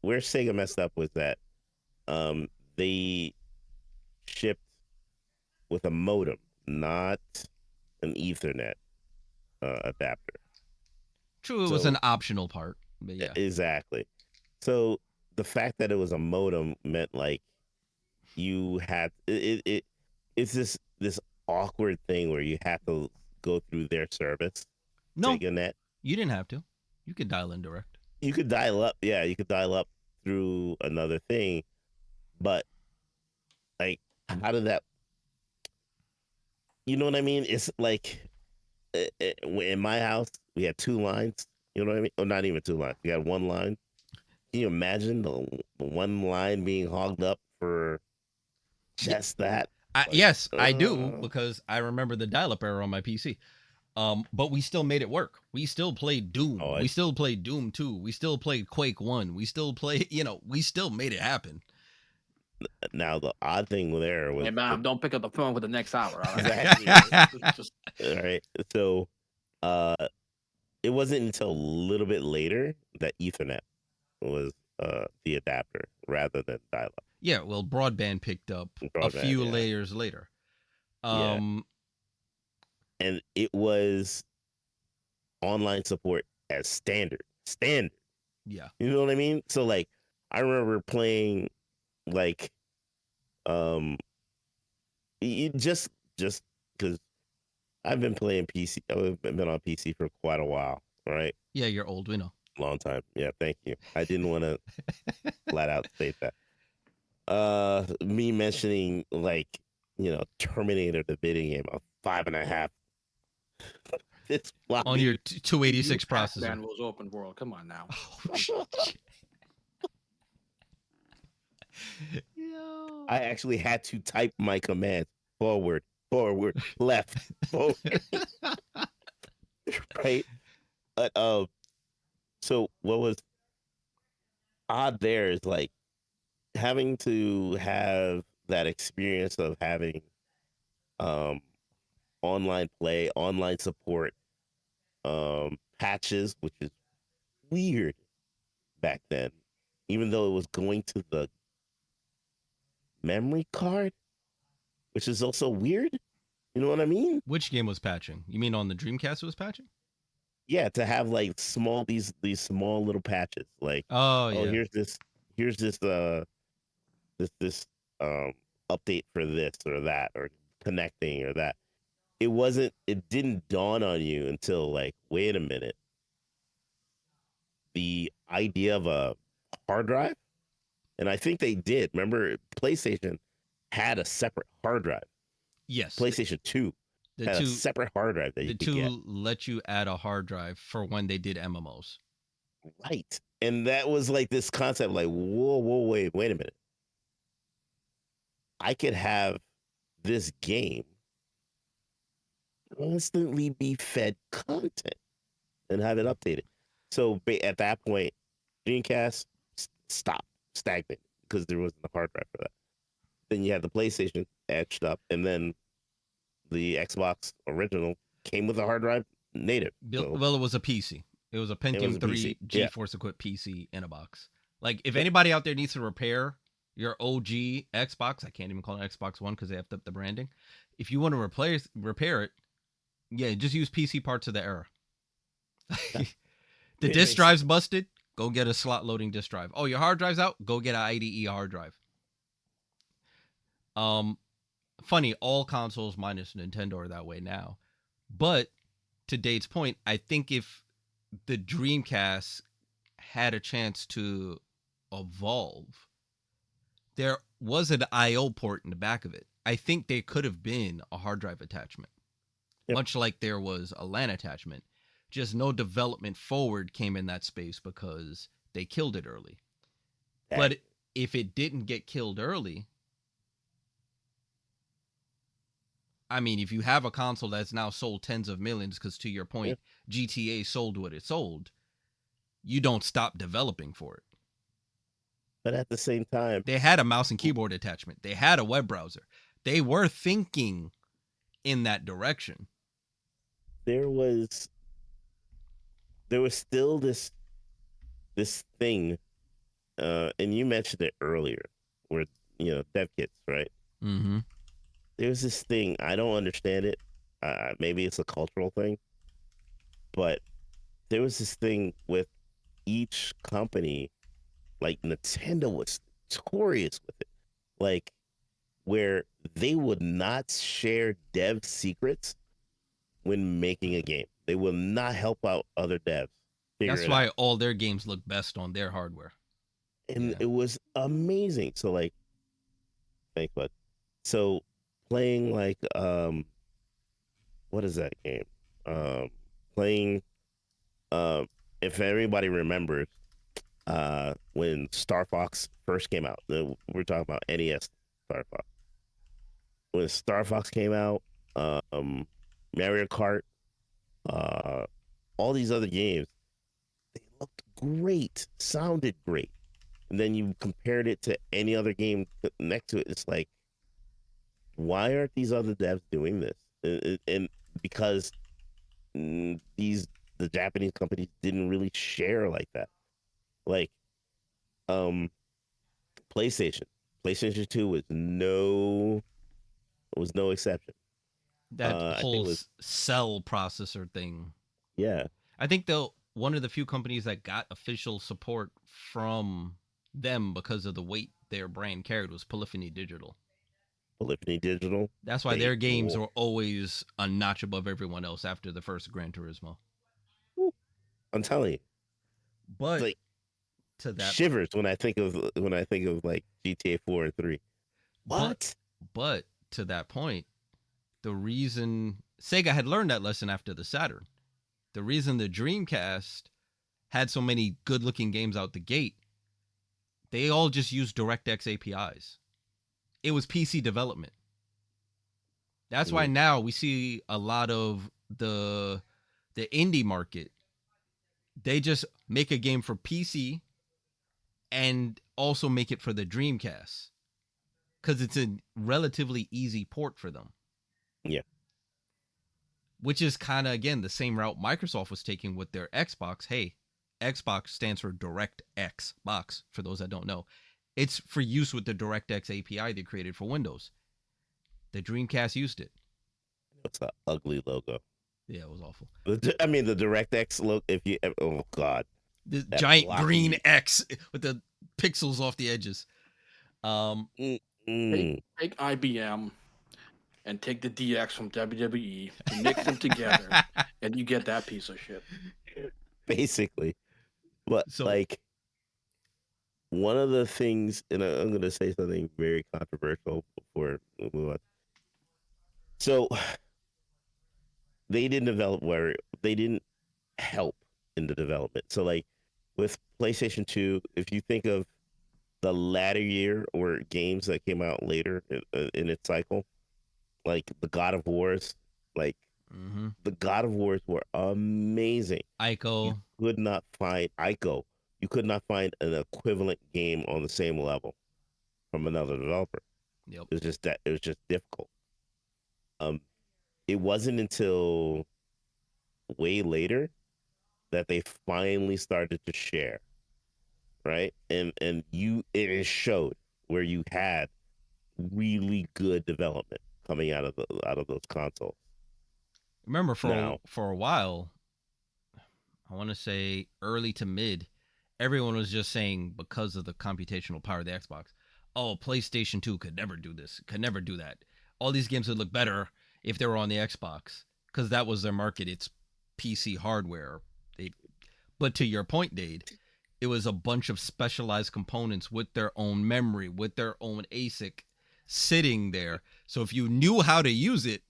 where Sega messed up was that they shipped with a modem, not an Ethernet adapter. True, it was So an optional part, but yeah. exactly. So the fact that it was a modem meant like you had it's this awkward thing where you have to go through their service, No, SegaNet. you didn't have to. You could dial in direct. You could dial up, yeah, you could dial up through another thing, but like, how did that? You know what I mean? It's like in my house we had two lines. You know what I mean? Oh, not even two lines. We had one line. Can you imagine the one line being hogged up for Yeah, just that? Like, yes, I do because I remember the dial-up era on my PC. But we still made it work. We still played Doom. oh, We still played Doom 2. We still played Quake 1. We still play, we still made it happen. now the odd thing there was Hey, mom, don't pick up the phone for the next hour. All right, exactly just all right. So, uh, it wasn't until a little bit later that Ethernet was the adapter rather than dial-up Yeah, well, broadband picked up a broadband. few Yeah, layers later. yeah, Um, and it was online support as standard. yeah. You know what I mean? So like, I remember playing like just because I've been playing PC. I've been on PC for quite a while. Right, Yeah, you're old, we know. long time. Yeah, thank you. I didn't want to flat out state that. Me mentioning like Terminator the video game of 5.5 this On floppy. your 286 processor. Pac-Man was open world. Come on now. Oh, shit. Yo. I actually had to type my commands forward, forward, left, forward, right. But so what was odd there is like having to have that experience of having um online play, online support, patches, which is weird back then, even though it was going to the memory card. which is also weird. You know what I mean? Which game was patching? You mean on the Dreamcast it was patching? Yeah, to have like these small little patches, like, Oh oh, yeah. here's this um update for this or that or connecting or that. It didn't dawn on you until like, wait a minute, the idea of a hard drive. And I think they did. Remember, PlayStation had a separate hard drive. Yes. PlayStation 2 The had a two separate hard drive that the you could get. two let you add a hard drive for when they did MMOs. Right. And that was like this concept, like, whoa, wait a minute. I could have this game constantly be fed content and have it updated. So at that point, Dreamcast stopped, stagnant, because there wasn't a hard drive for that. Then you had the PlayStation etched up, and then the Xbox original came with a hard drive native. So Well, it was a PC. It was a it was Pentium a 3 PC. Yeah. GeForce equipped PC in a box. Like, if Yep. anybody out there needs to repair your OG Xbox, I can't even call it Xbox One because they have the branding. If you want to repair it, yeah, just use PC parts of the era. The disk drive's busted, go get a slot loading disk drive. Oh, your hard drive's out, go get an IDE hard drive. Funny, all consoles minus Nintendo are that way now. But to Date's point, I think if the Dreamcast had a chance to evolve, there was an I/O port in the back of it. I think there could have been a hard drive attachment, Yep. much like there was a LAN attachment. Just no development forward came in that space because they killed it early. But if it didn't get killed early, I mean, if you have a console that's now sold tens of millions, because to your point, GTA sold what it sold, you don't stop developing for it. But at the same time, They had a mouse and keyboard attachment. They had a web browser. They were thinking in that direction. there was still this thing, and you mentioned it earlier, where dev kits, right? Mm-hmm. There's this thing, I don't understand it. Maybe it's a cultural thing, but there was this thing with each company, like Nintendo was notorious with it, like where they would not share dev secrets when making a game. They will not help out other devs figure That's it why out. all their games look best on their hardware. And Yeah. it was amazing. So like, thanks, bud. So playing like what is that game? Playing if everybody remembers when Star Fox first came out. We're talking about NES Star Fox. When Star Fox came out, Mario Kart, all these other games, they looked great, sounded great. And then you compared it to any other game next to it. It's like, why aren't these other devs doing this? And because the Japanese companies didn't really share like that. Like, PlayStation, PlayStation 2 was no exception. That I think whole it was, cell processor thing. yeah, I think though one of the few companies that got official support from them because of the weight their brand carried was Polyphony Digital. Polyphony Digital. That's why their games were always a notch above everyone else after the first Gran Turismo. I'm telling you, But like to that shivers when I think of like GTA 4 and 3. What? But to that point, the reason Sega had learned that lesson after the Saturn, the reason the Dreamcast had so many good-looking games out the gate, they all just used DirectX APIs. It was PC development. That's why now we see a lot of the indie market. They just make a game for PC and also make it for the Dreamcast because it's a relatively easy port for them. Yeah. Which is kind of, again, the same route Microsoft was taking with their Xbox. Hey, Xbox stands for DirectX Box, for those that don't know. It's for use with the DirectX API they created for Windows. The Dreamcast used it. It's an ugly logo. Yeah, it was awful. I mean, the DirectX look. If you, oh god, The that giant blocky. green X with the pixels off the edges. Take IBM and take the DX from WWE, you mix them together, and you get that piece of shit. Basically, but So like one of the things, and I'm going to say something very controversial before we move on. So they didn't develop where they didn't help in the development. So like with PlayStation 2, if you think of the latter year or games that came out later in its cycle, like the God of Wars, like the God of Wars were amazing. You Ico. could not find Ico. You could not find an equivalent game on the same level from another developer. Yep. It was just difficult. It wasn't until way later that they finally started to share, right? And it showed where you had really good development coming out of those consoles. Remember Now, for a while, I want to say early to mid, everyone was just saying because of the computational power of the Xbox, oh, PlayStation 2 could never do this, could never do that. All these games would look better if they were on the Xbox because that was their market. It's PC hardware. But to your point, Dade, it was a bunch of specialized components with their own memory, with their own ASIC sitting there. So if you knew how to use it,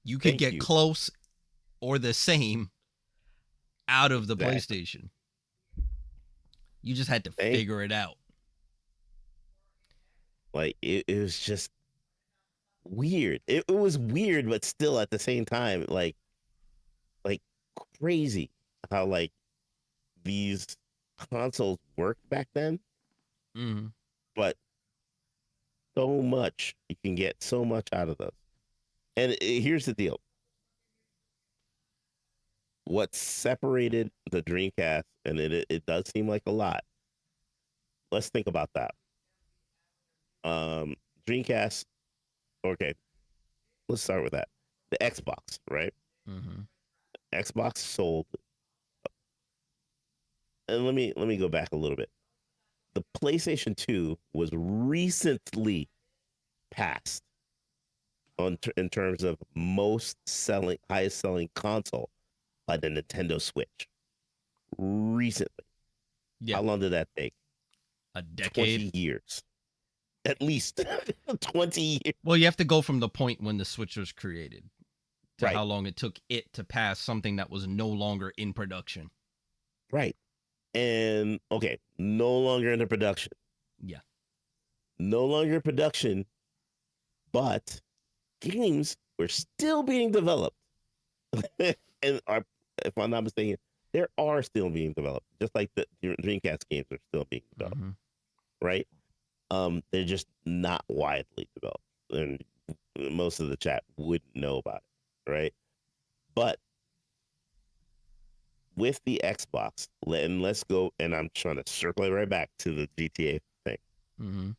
you could thank get you. close or the same out of the Exactly. PlayStation. You just had to figure it out. Like it was just weird. It was weird, but still at the same time, like crazy how like these consoles worked back then. Mm-hmm. But so much you can get so much out of those. And here's the deal: what separated the Dreamcast, and it does seem like a lot. Let's think about that. Dreamcast. Okay, let's start with that. The Xbox, right? Mm-hmm. Xbox sold, and let me go back a little bit. The PlayStation 2 was recently passed in terms of highest selling console by the Nintendo Switch. Recently, Yeah. how long did that take? A decade. 20 years, at least 20 years. Well, you have to go from the point when the Switch was created to Right. how long it took it to pass something that was no longer in production. Right. And okay, no longer into production. Yeah. No longer in production, but games were still being developed. And if I'm not mistaken, there are still being developed, just like the Dreamcast games are still being developed, right? They're just not widely developed, and most of the chat wouldn't know about it, right? But with the Xbox, and let's go, and I'm trying to circle it right back to the GTA thing. Mm-hmm.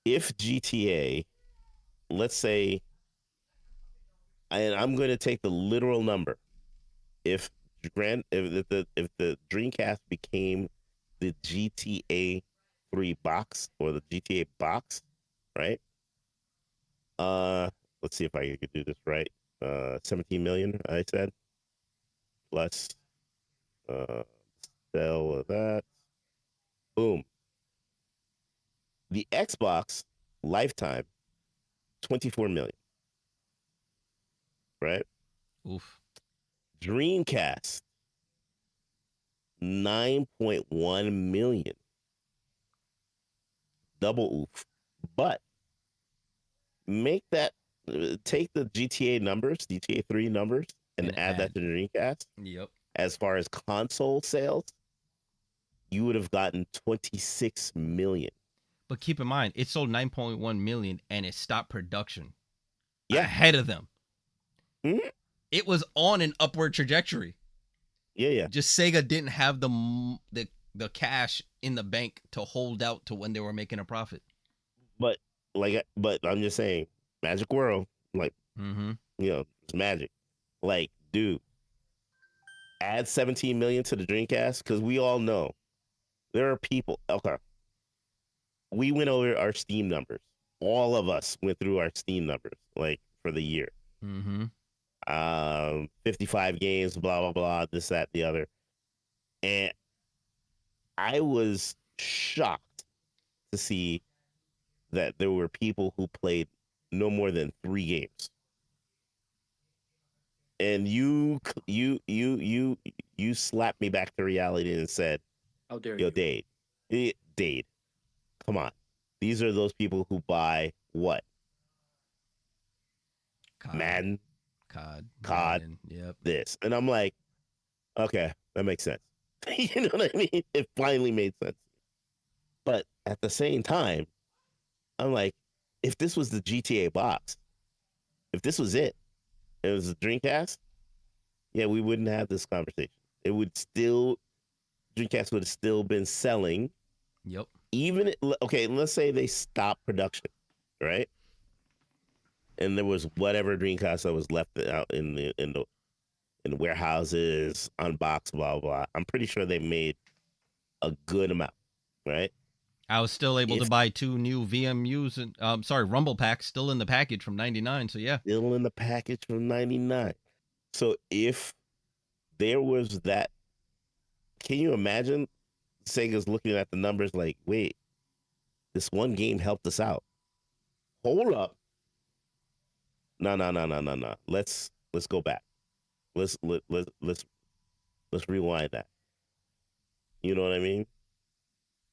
If GTA, let's say, and I'm going to take the literal number, if the Dreamcast became the GTA 3 box or the GTA box, right? Let's see if I could do this right. 17 million, I said, plus sell of that. Boom. The Xbox lifetime, 24 million, right? Oof. Dreamcast, 9.1 million. Double oof. But make that, take the GTA numbers, GTA 3 numbers, and add that to the Dreamcast. Yep. As far as console sales, you would have gotten 26 million. But keep in mind, it sold 9.1 million and it stopped production Yeah. ahead of them. Mm-hmm. It was on an upward trajectory. Yeah. Just Sega didn't have the cash in the bank to hold out to when they were making a profit. But I'm just saying, Magic World. Like, Mm-hmm. it's magic. Like, dude, add 17 million to the Dreamcast because we all know there are people. Okay, we went over our Steam numbers. All of us went through our Steam numbers, like for the year. Mm-hmm. 55 games, blah blah blah, this that the other, and I was shocked to see that there were people who played no more than 3 games. And you slapped me back to reality and said, How dare "Yo, you? Dade, come on. These are those people who buy what? COD, Madden, COD, COD, Madden. Yep. this." And I'm like, okay, that makes sense. You know what I mean? It finally made sense. But at the same time, I'm like, if this was the GTA box, if this was it was a Dreamcast, yeah, we wouldn't have this conversation. It would still, Dreamcast would have still been selling. Yep. Even, okay, let's say they stopped production, right? And there was whatever Dreamcast that was left out in the warehouses, unboxed, blah, blah. I'm pretty sure they made a good amount, right? I was still able to If buy 2 new VMUs and Rumble packs still in the package from '99. So yeah. still in the package from 99. So if there was that, can you imagine Sega's looking at the numbers like, wait, this one game helped us out. Hold up. No, no, no, no, no, no. Let's go back. Let's rewind that. You know what I mean?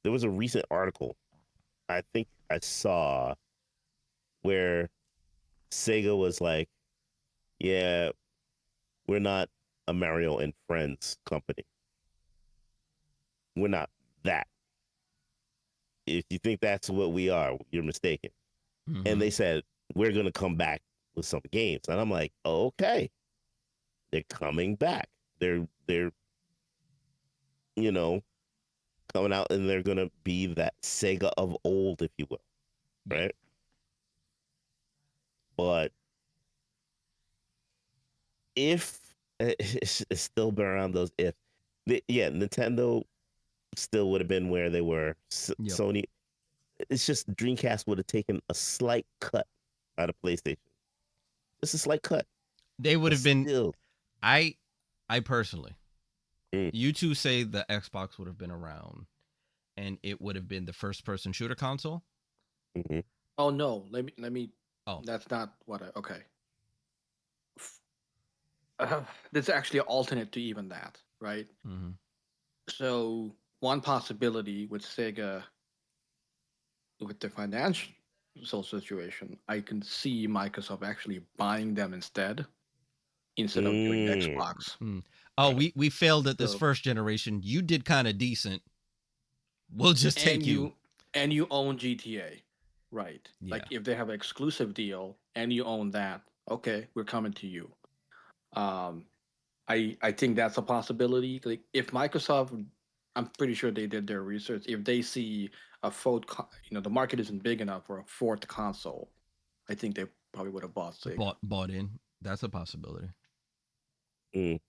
There was a recent article I think I saw where Sega was like, yeah, we're not a Mario and Friends company. We're not that. If you think that's what we are, you're mistaken. And Mm-hmm. they said, we're going to come back with some games. And I'm like, okay, they're coming back. They're, you know, coming out and they're going to be that Sega of old, if you will. Yep. Right. But if it's still been around those if, yeah, Nintendo still would have been where they were. Yep. Sony, it's just Dreamcast would have taken a slight cut out of PlayStation. Just a slight cut, They would but have been. still. I I personally. Mm, You two say the Xbox would have been around, and it would have been the first-person shooter console. mm-hmm, Oh no, let me. Oh. That's not what I. Okay. F- There's actually an alternate to even that, right? Mm-hmm. So one possibility with Sega, with the financial situation, I can see Microsoft actually buying them instead of doing mm, Xbox. Mm. Oh, right. we failed at this So first generation. You did kind of decent. We'll just and take you. you own GTA, right? Yeah. Like if they have an exclusive deal and you own that, okay, we're coming to you. Um, I think that's a possibility. Like if Microsoft, I'm pretty sure they did their research. If they see a the market isn't big enough for a fourth console, I think they probably would have bought Sega. Bought in. That's a possibility. Mm,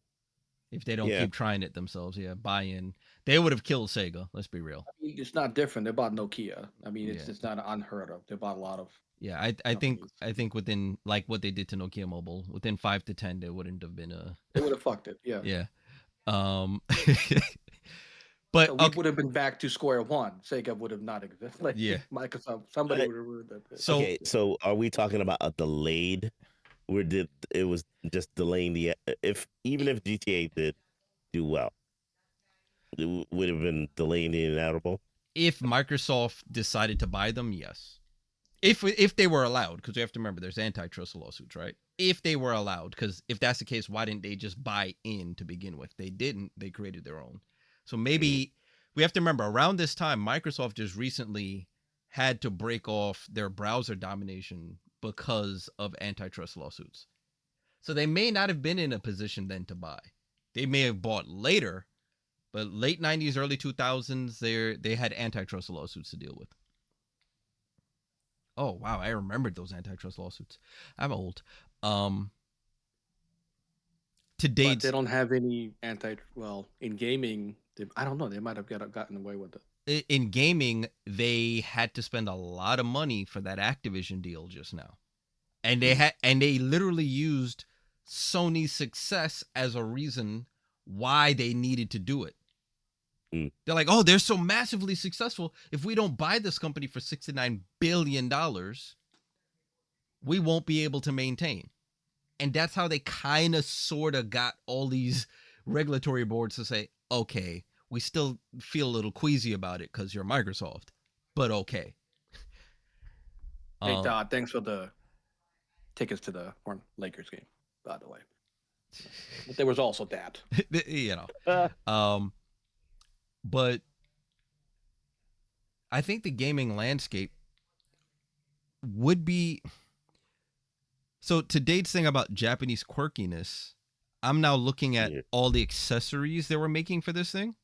If they don't yeah. keep trying it themselves, yeah, buy in. They would have killed Sega. Let's be real. I mean, it's not different. They bought Nokia. I mean, Yeah. it's not unheard of. They bought a lot of Yeah, I think companies. I think within like what they did to Nokia Mobile, within 5 to 10, there wouldn't have been a They would have fucked it. Yeah. yeah. Um, but So we okay, would have been back to square one. Sega would have not existed. Like yeah. Microsoft, somebody I, would have ruined that. So okay, so are we talking about a delayed? Where did it was just delaying the if even if GTA did do well, it would have been delaying the inevitable. if Microsoft decided to buy them, yes. If they were allowed, because you have to remember there's antitrust lawsuits, right? If they were allowed, because if that's the case, why didn't they just buy in to begin with? They didn't. They created their own. So Mm, maybe we have to remember around this time, Microsoft just recently had to break off their browser domination because of antitrust lawsuits. So they may not have been in a position then to buy. They may have bought later, but late '90s, early 2000s, they had antitrust lawsuits to deal with. Oh wow, I remembered those antitrust lawsuits. I'm old. Um, to But they date's don't have any well, in gaming, I don't know, they might have gotten away with it. in gaming, they had to spend a lot of money for that Activision deal just now, and Mm. they literally used Sony's success as a reason why they needed to do it. Mm. They're like, oh, they're so massively successful. If we don't buy this company for $69 billion, we won't be able to maintain. And that's how they kind of sort of got all these regulatory boards to say, okay, we still feel a little queasy about it because you're Microsoft, but okay. Hey, Um, Todd, thanks for the tickets to the Lakers game, by the way. But there was also that. you know, Uh, um, but I think the gaming landscape would be so. To Date's thing about Japanese quirkiness, I'm now looking at yeah. all the accessories they were making for this thing.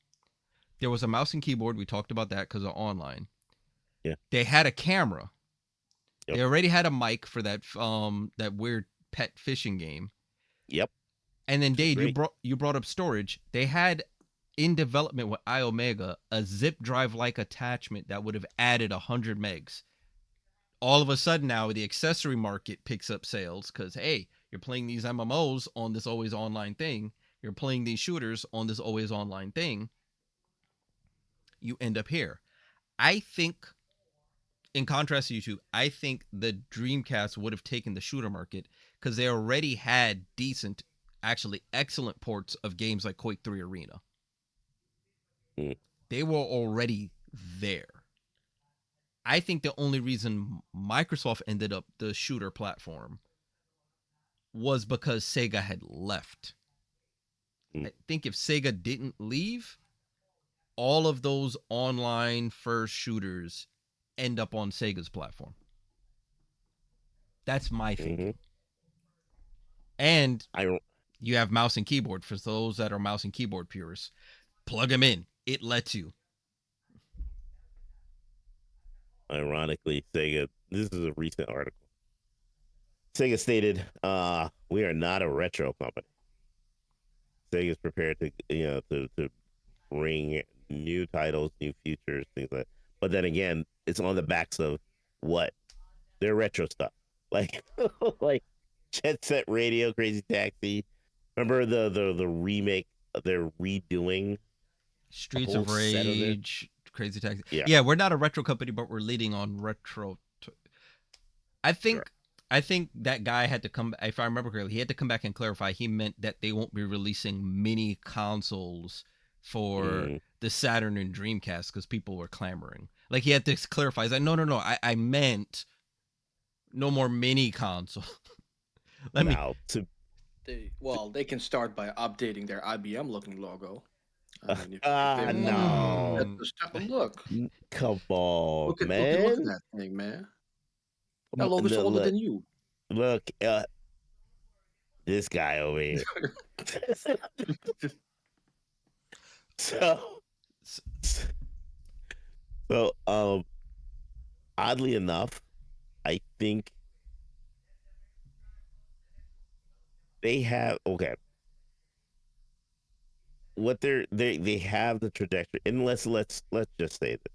There was a mouse and keyboard. We talked about that because of online. Yeah. They had a camera. Yep. They already had a mic for that weird pet fishing game. Yep. And then Dade, Great. you brought up storage. They had in development with iOmega a zip drive like attachment that would have added 100 megs. All of a sudden now the accessory market picks up sales because hey, you're playing these MMOs on this always online thing. You're playing these shooters on this always online thing. You end up here. I think in contrast to you two, I think the Dreamcast would have taken the shooter market because they already had decent, actually excellent ports of games like Quake 3 Arena. Mm. They were already there. I think the only reason Microsoft ended up the shooter platform was because Sega had left. Mm. I think if Sega didn't leave, all of those online first shooters end up on Sega's platform. That's my Mm-hmm. thinking. And I don't. you have mouse and keyboard for those that are mouse and keyboard purists. Plug them in. It lets you. Ironically, Sega. This is a recent article. Sega stated, "We are not a retro company. Sega is prepared to, to bring new titles, new features, things like that. But then again, it's on the backs of what their retro stuff, like like Jet Set Radio, Crazy Taxi. Remember the remake? They're redoing a Streets whole of set of their Rage, Crazy Taxi. yeah. Yeah, we're not a retro company, but we're leading on retro. I Sure. think I think that guy had to come. If I remember correctly, he had to come back and clarify. He meant that they won't be releasing mini consoles for Mm, the Saturn and Dreamcast because people were clamoring. Like he had to clarify. He's like, no. I meant no more mini console. Let me. now to They can start by updating their IBM looking logo. I mean, if they want that no, Mm, to start, look, come on, look at man. that thing, man. That logo's No, older look, than you. look, this guy over here. so, so, oddly enough, I think they have what they have the trajectory, and let's just say this.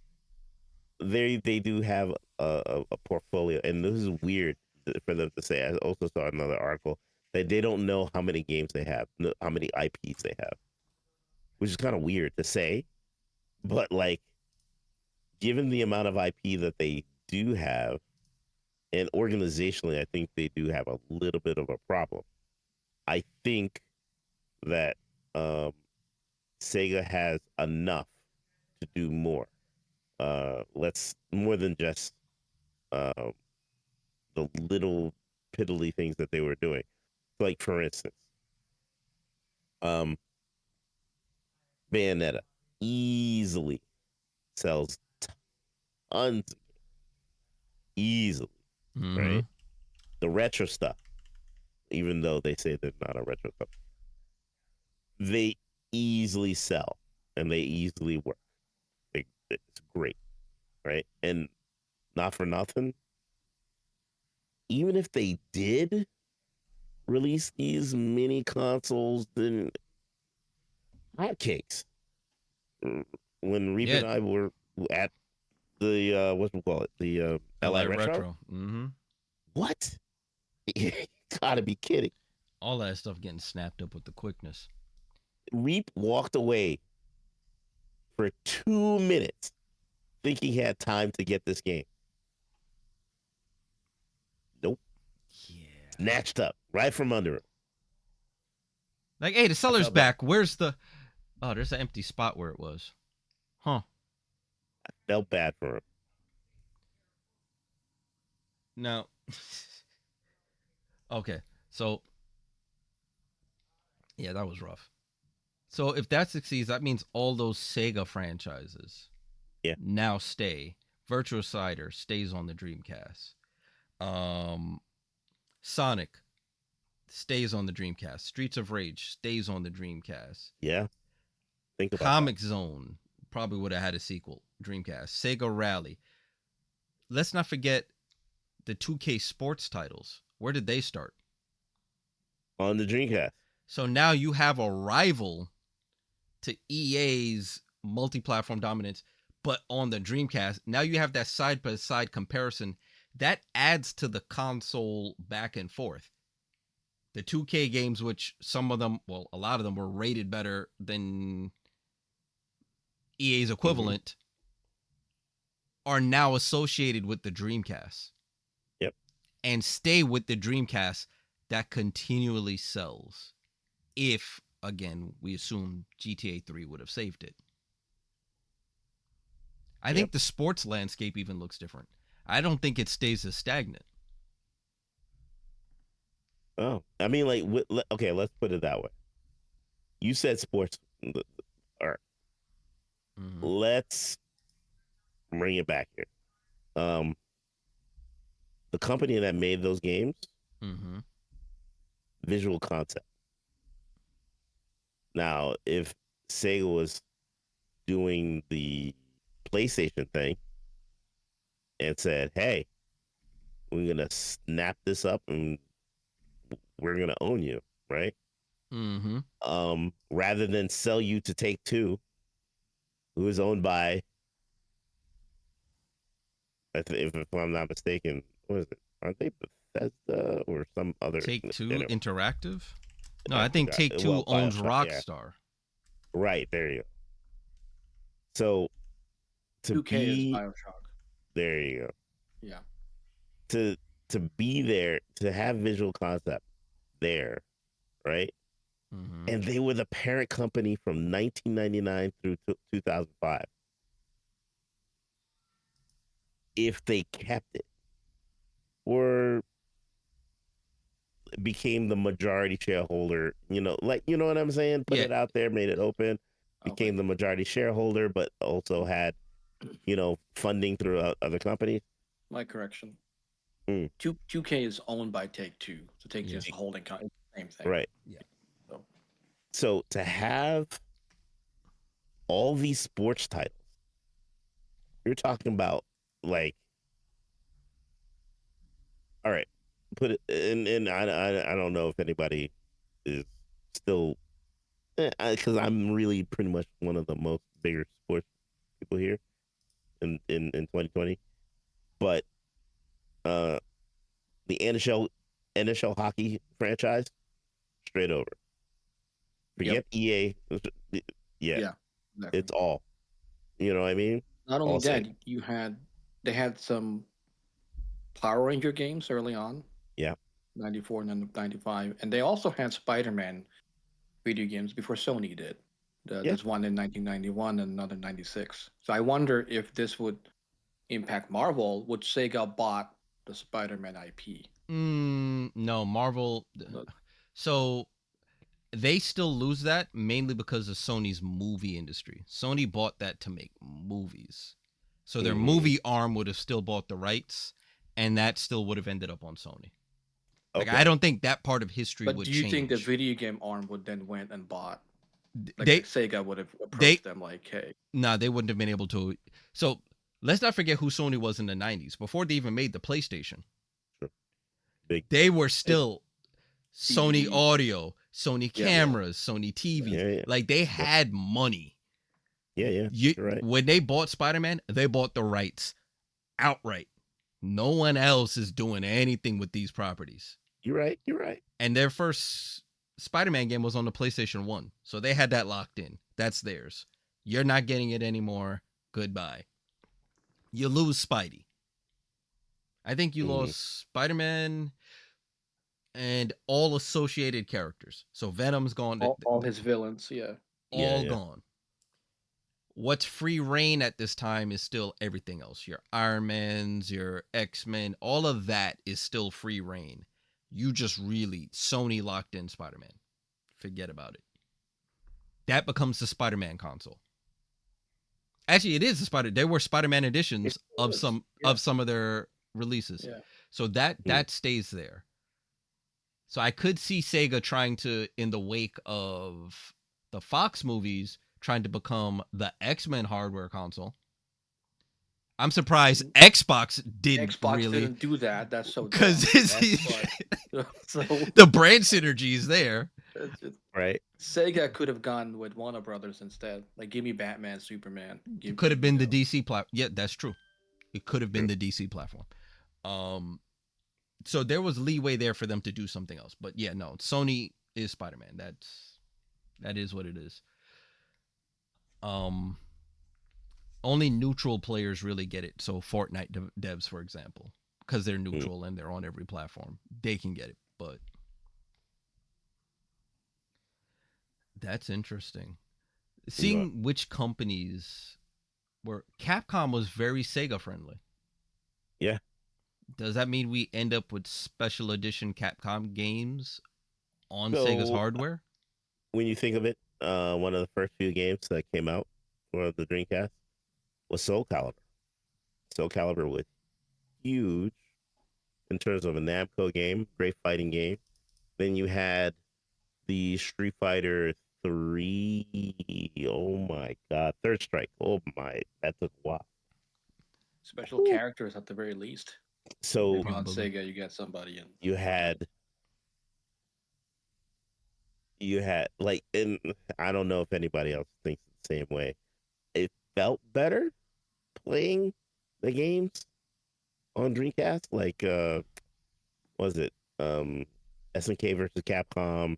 They do have a portfolio, and this is weird for them to say. I also saw another article that they don't know how many games they have, how many IPs they have, which is kind of weird to say, but like given the amount of IP that they do have, and organizationally, I think they do have a little bit of a problem. I think that Sega has enough to do more. Let's more than just uh, the little piddly things that they were doing. Like for instance, um, Bayonetta easily sells tons easily, mm-hmm. right? The retro stuff, even though they say they're not a retro stuff, they easily sell and they easily work. It's great, right? And not for nothing, even if they did release these mini consoles, then hotcakes. When Reap Yeah, and I were at the what we call it, the LA LA Retro. Retro. Mm-hmm. What? You gotta be kidding. All that stuff getting snapped up with the quickness. Reap walked away for 2 minutes thinking he had time to get this game. Nope. Yeah. Snatched up right from under him. Like, hey, the seller's felt bad. back. Where's the... Oh, there's an empty spot where it was. Huh. Felt bad for him. Now... Okay, so... Yeah, that was rough. So if that succeeds, that means all those Sega franchises now stay. Virtual Cider stays on the Dreamcast. Sonic stays on the Dreamcast. Streets of Rage stays on the Dreamcast. Yeah. Think about Comic Zone probably would have had a sequel. Dreamcast. Sega Rally. Let's not forget the 2K sports titles. Where did they start? on the Dreamcast. So now you have a rival to EA's multi-platform dominance, but on the Dreamcast. Now you have that side-by-side comparison. That adds to the console back and forth. The 2K games, which some of them, well, a lot of them were rated better than EA's equivalent, are now associated with the Dreamcast. Yep. And stay with the Dreamcast that continually sells. If, again, we assume GTA 3 would have saved it. I think the sports landscape even looks different. I don't think it stays as stagnant. Oh, I mean, like, okay, let's put it that way. You said sports. All right. Let's bring it back here. The company that made those games, Visual Concept. Now, if Sega was doing the PlayStation thing and said, hey, we're going to snap this up and we're going to own you, right? Rather than sell you to Take-Two, who is owned by, if I'm not mistaken, what is it? Aren't they Bethesda or some other? Take-Two Interactive? No, I think Take-Two owns Rockstar. Yeah. Right, there you go. So, to 2K be... is BioShock. There you go. Yeah. To be there, to have Visual Concept there, right? And they were the parent company from 1999 through 2005. If they kept it, or became the majority shareholder, like, you know what I'm saying? Put it out there, made it open, became the majority shareholder, but also had, funding through other companies. My correction. 2K is owned by Take-Two. So Take-Two is a holding company. Same thing. Right. Yeah. So to have all these sports titles, you're talking about, like, all right, put it in. I don't know if anybody is still, because I'm really pretty much one of the most bigger sports people here in 2020. But the NHL hockey franchise, straight over. Forget EA. Yeah, exactly. It's all. You know what I mean? Not only that, they had some Power Ranger games early on. Yeah. 94 and then 95. And they also had Spider-Man video games before Sony did. There's one in 1991 and another in 96. So I wonder if this would impact Marvel. Would Sega bought the Spider-Man IP? No, Marvel. So they still lose that mainly because of Sony's movie industry. Sony bought that to make movies. So their movie arm would have still bought the rights, and that still would have ended up on Sony. Like, I don't think that part of history would change. But do you think the video game arm would then went and bought? Like Sega would have approached them like, hey. Nah, they wouldn't have been able to. So let's not forget who Sony was in the 90s before they even made the PlayStation. Sure. Big. They were still Sony DVD. audio, Sony Yeah. cameras, Sony TVs. Yeah. Like they had money. Yeah. You, You're right. when they bought Spider-Man, they bought the rights outright. No one else is doing anything with these properties. You're right. And their first Spider-Man game was on the PlayStation 1. So they had that locked in. That's theirs. You're not getting it anymore. Goodbye. You lose Spidey. I think you lost Spider-Man and all associated characters. So Venom's gone. All his villains, yeah. All Yeah. gone. What's free reign at this time is still everything else. Your Iron Mans, your X-Men, all of that is still free reign. You just really, Sony locked in Spider-Man. Forget about it. That becomes the Spider-Man console. Actually, it is the There were Spider-Man editions of some of their releases. Yeah. So that stays there. So I could see Sega trying to, in the wake of the Fox movies, trying to become the X-Men hardware console. I'm surprised Xbox didn't didn't do that. That's so dumb. because So the brand synergy is there. Right. Sega could have gone with Warner Brothers instead. Like, give me Batman, Superman. It could have been the DC platform. Yeah, that's true. It could have been the DC platform. So there was leeway there for them to do something else. But yeah, no, Sony is Spider-Man. That is what it is. Only neutral players really get it. So Fortnite devs, for example, because they're neutral and they're on every platform, they can get it. But that's interesting. Seeing which companies were Capcom was very Sega friendly. Yeah. Does that mean we end up with special edition Capcom games on So, Sega's hardware? When you think of it, one of the first few games that came out for the Dreamcast was Soul Calibur. Soul Calibur was huge in terms of a Namco game, great fighting game. Then you had the Street Fighter 3. Oh my God. Third Strike. Oh my. That took a while. Special characters at the very least. So Maybe on Sega, you get somebody in. you had like, and I don't know if anybody else thinks the same way. It felt better playing the games on Dreamcast. Like, was it SNK versus Capcom,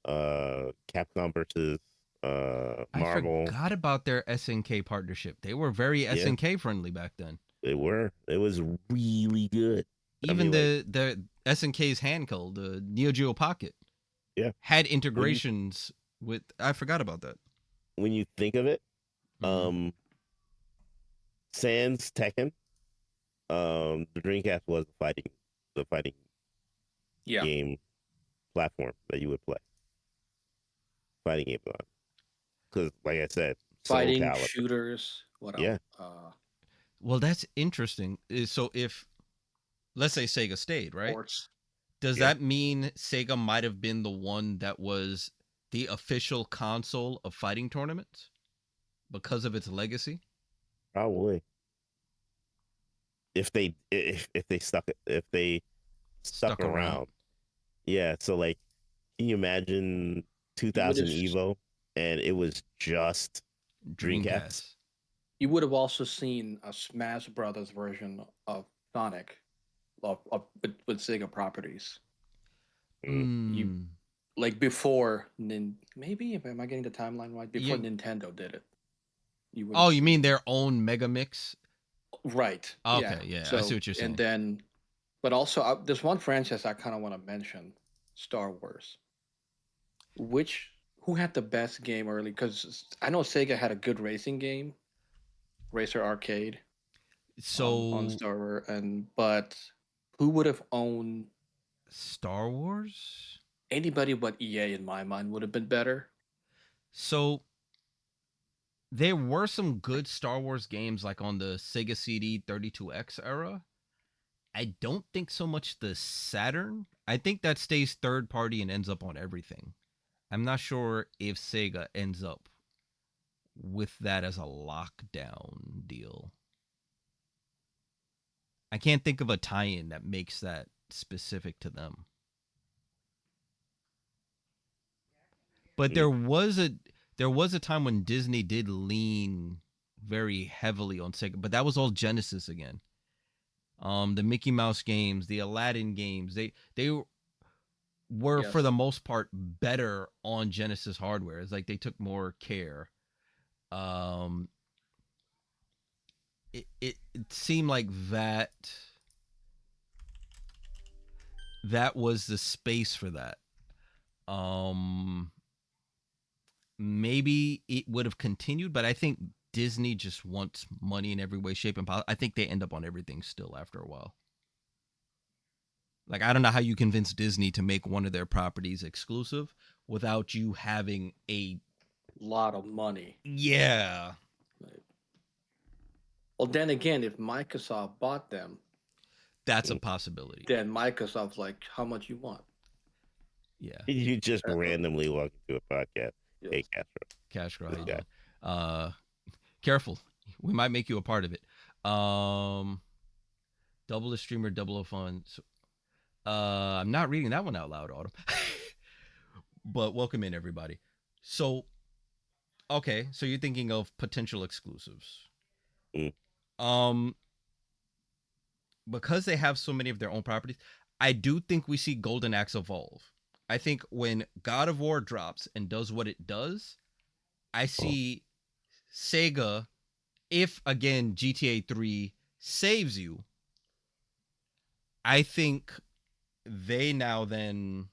Capcom versus Marvel? I forgot about their SNK partnership. They were very SNK friendly back then. They were. It was really good. Even the SNK's handheld, the Neo Geo Pocket, had integrations with. I forgot about that. When you think of it, sans Tekken, the Dreamcast was the fighting game platform that you would play. Fighting game on. Because, like I said, fighting shooters. What else? Well, that's interesting. So if, let's say Sega stayed, right? Sports. Does that mean Sega might have been the one that was the official console of fighting tournaments because of its legacy? Probably. If they stuck around. Yeah, so like, can you imagine 2000 Evo and it was just Dreamcast? You would have also seen a Smash Brothers version of Sonic with Sega properties. You, like, before maybe, am I getting the timeline right? Before Nintendo did it. You mean their own Mega Mix? Right. Okay, yeah, so, I see what you're saying. And then, but also, there's one franchise I kind of want to mention, Star Wars. Who had the best game early? Because I know Sega had a good racing game, Racer Arcade. So on Star Wars, but who would have owned Star Wars? Anybody but EA, in my mind, would have been better. So there were some good Star Wars games like on the Sega CD 32X era. I don't think so much the Saturn. I think that stays third party and ends up on everything. I'm not sure if Sega ends up with that as a lockdown deal. I can't think of a tie-in that makes that specific to them. But there was a time when Disney did lean very heavily on Sega, but that was all Genesis again. The Mickey Mouse games, the Aladdin games, they were for the most part better on Genesis hardware. It's like they took more care. It seemed like that was the space for that. Maybe it would have continued, but I think Disney just wants money in every way, shape, and possible. I think they end up on everything still after a while. Like, I don't know how you convince Disney to make one of their properties exclusive without you having a lot of money. Yeah. Well, then again, if Microsoft bought them, that's a possibility. Then Microsoft's like, how much you want? Yeah. You just randomly walk into a podcast. Yes. Hey, Castro, how you doing? Careful. We might make you a part of it. Double a streamer, double a fun. So, I'm not reading that one out loud, Autumn. But welcome in, everybody. So, okay, so you're thinking of potential exclusives. Because they have so many of their own properties, I do think we see Golden Axe evolve. I think when God of War drops and does what it does, I see Sega, if again GTA 3 saves you, I think they now then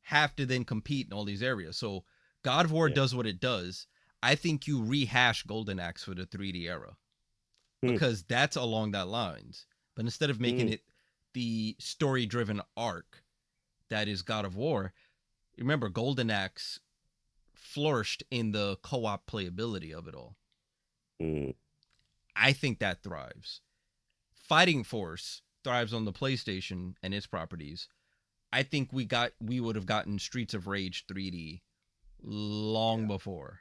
have to then compete in all these areas. So God of War does what it does. I think you rehash Golden Axe for the 3D era because that's along that lines. But instead of making it the story-driven arc that is God of War, remember Golden Axe flourished in the co-op playability of it all. I think that thrives. Fighting Force thrives on the PlayStation and its properties. I think we would have gotten Streets of Rage 3D long before.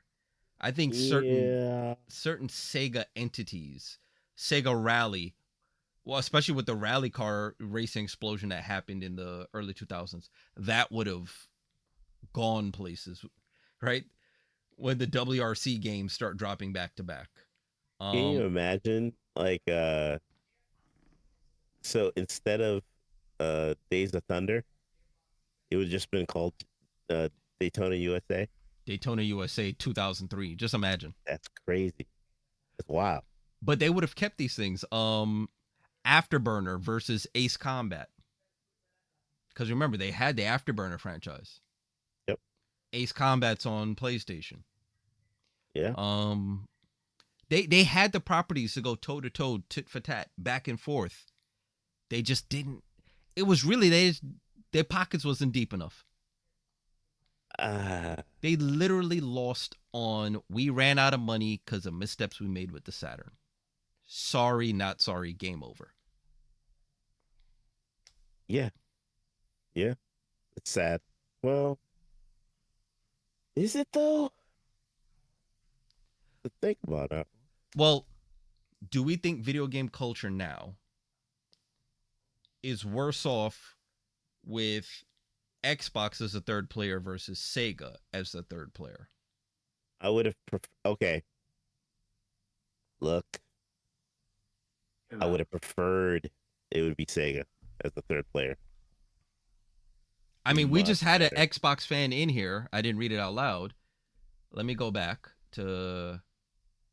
I think certain Sega entities, Sega Rally, well, especially with the rally car racing explosion that happened in the early 2000s, that would have gone places, right? When the WRC games start dropping back to back. Can you imagine, like, so instead of Days of Thunder, it would just been called Daytona USA? Daytona USA 2003. Just imagine. That's crazy. That's wild. But they would have kept these things. Afterburner versus Ace Combat. Because remember, they had the Afterburner franchise. Yep. Ace Combat's on PlayStation. Yeah. They had the properties to go toe to toe, tit for tat, back and forth. They just didn't. It was really their pockets wasn't deep enough. They literally lost on we ran out of money because of missteps we made with the Saturn. Sorry, not sorry. Game over. Yeah. Yeah. It's sad. Well, is it though? To think about it. Well, do we think video game culture now is worse off with Xbox as a third player versus Sega as the third player? I would have okay. Look, I would have preferred it would be Sega as the third player. I mean, we just had an Xbox fan in here. I didn't read it out loud. Let me go back to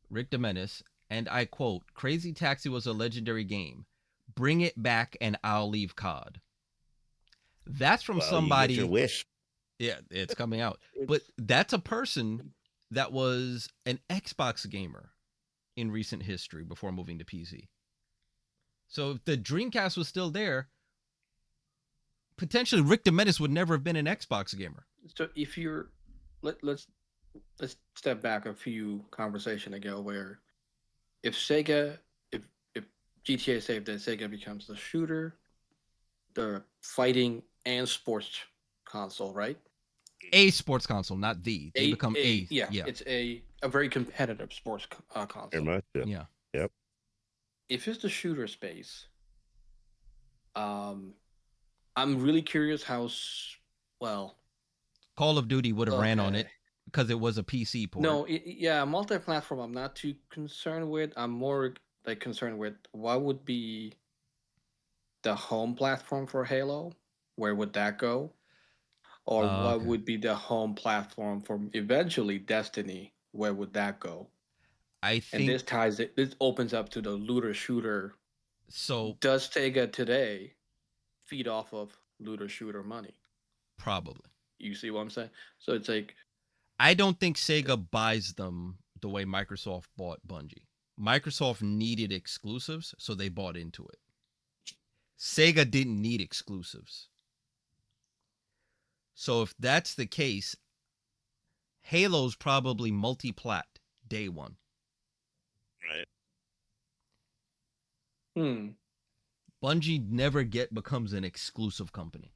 Rick DeMenace, and I quote, "Crazy Taxi was a legendary game. Bring it back and I'll leave COD." That's from somebody. You get your wish. Yeah, it's coming out. But that's a person that was an Xbox gamer in recent history before moving to PC. So if the Dreamcast was still there, potentially Rick DeMenace would never have been an Xbox gamer. So if you're, let's step back a few conversation ago where if Sega, if GTA saved that, Sega becomes the shooter, the fighting and sports console, right? A sports console, not the. They become a. Yeah, it's a very competitive sports console. Very much. Yeah. Yep. If it's the shooter space, Um, I'm really curious how. Well, Call of Duty would have ran on it okay. because it was a PC port. No, yeah, multi-platform. I'm not too concerned with. I'm more like concerned with what would be the home platform for Halo. Where would that go? Or what Okay. would be the home platform for eventually Destiny? Where would that go? I And this think ties it. This opens up to the looter shooter. so. Does Sega today feed off of looter shooter money? Probably. You see what I'm saying? So it's like, I don't think Sega buys them the way Microsoft bought Bungie. Microsoft needed exclusives, so they bought into it. Sega didn't need exclusives. So if that's the case, Halo's probably multi-plat day one. Right. hmm, Bungie never becomes an exclusive company.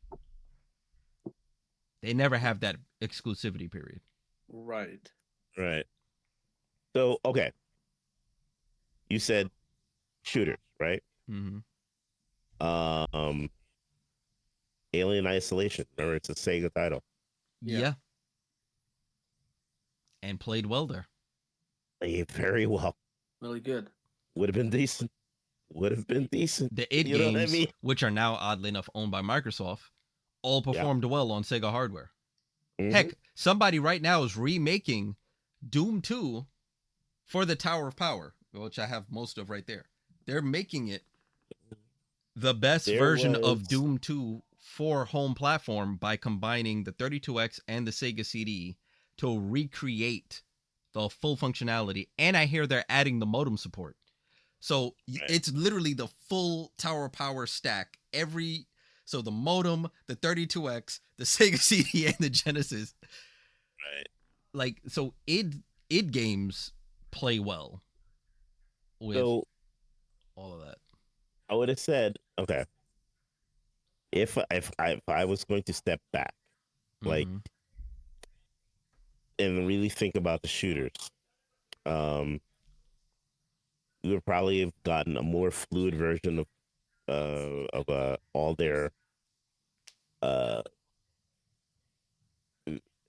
They never have that exclusivity period. right. Right. So okay, you said shooters, right? Mm-hmm. Um, Alien Isolation. Remember, it's a Sega title. Yeah, Yeah, and played well there. Played very well. really good. Would have been decent. Would have been decent. The id You know what I games, mean? which are now oddly enough owned by Microsoft, all Yeah. performed well on Sega hardware. Mm-hmm. Heck, somebody right now is remaking Doom 2 for the Tower of Power, which I have most of right there. They're making it the best There version of was Doom 2 for home platform by combining the 32X and the Sega CD to recreate the full functionality. And I hear they're adding the modem support. So right, it's literally the full Tower of Power stack. So the modem, the 32X, the Sega CD, and the Genesis. right. Like so, id games play well with So all of that. I would have said, okay, if I was going to step back, like, Mm-hmm. and really think about the shooters, um, we would probably have gotten a more fluid version of all their uh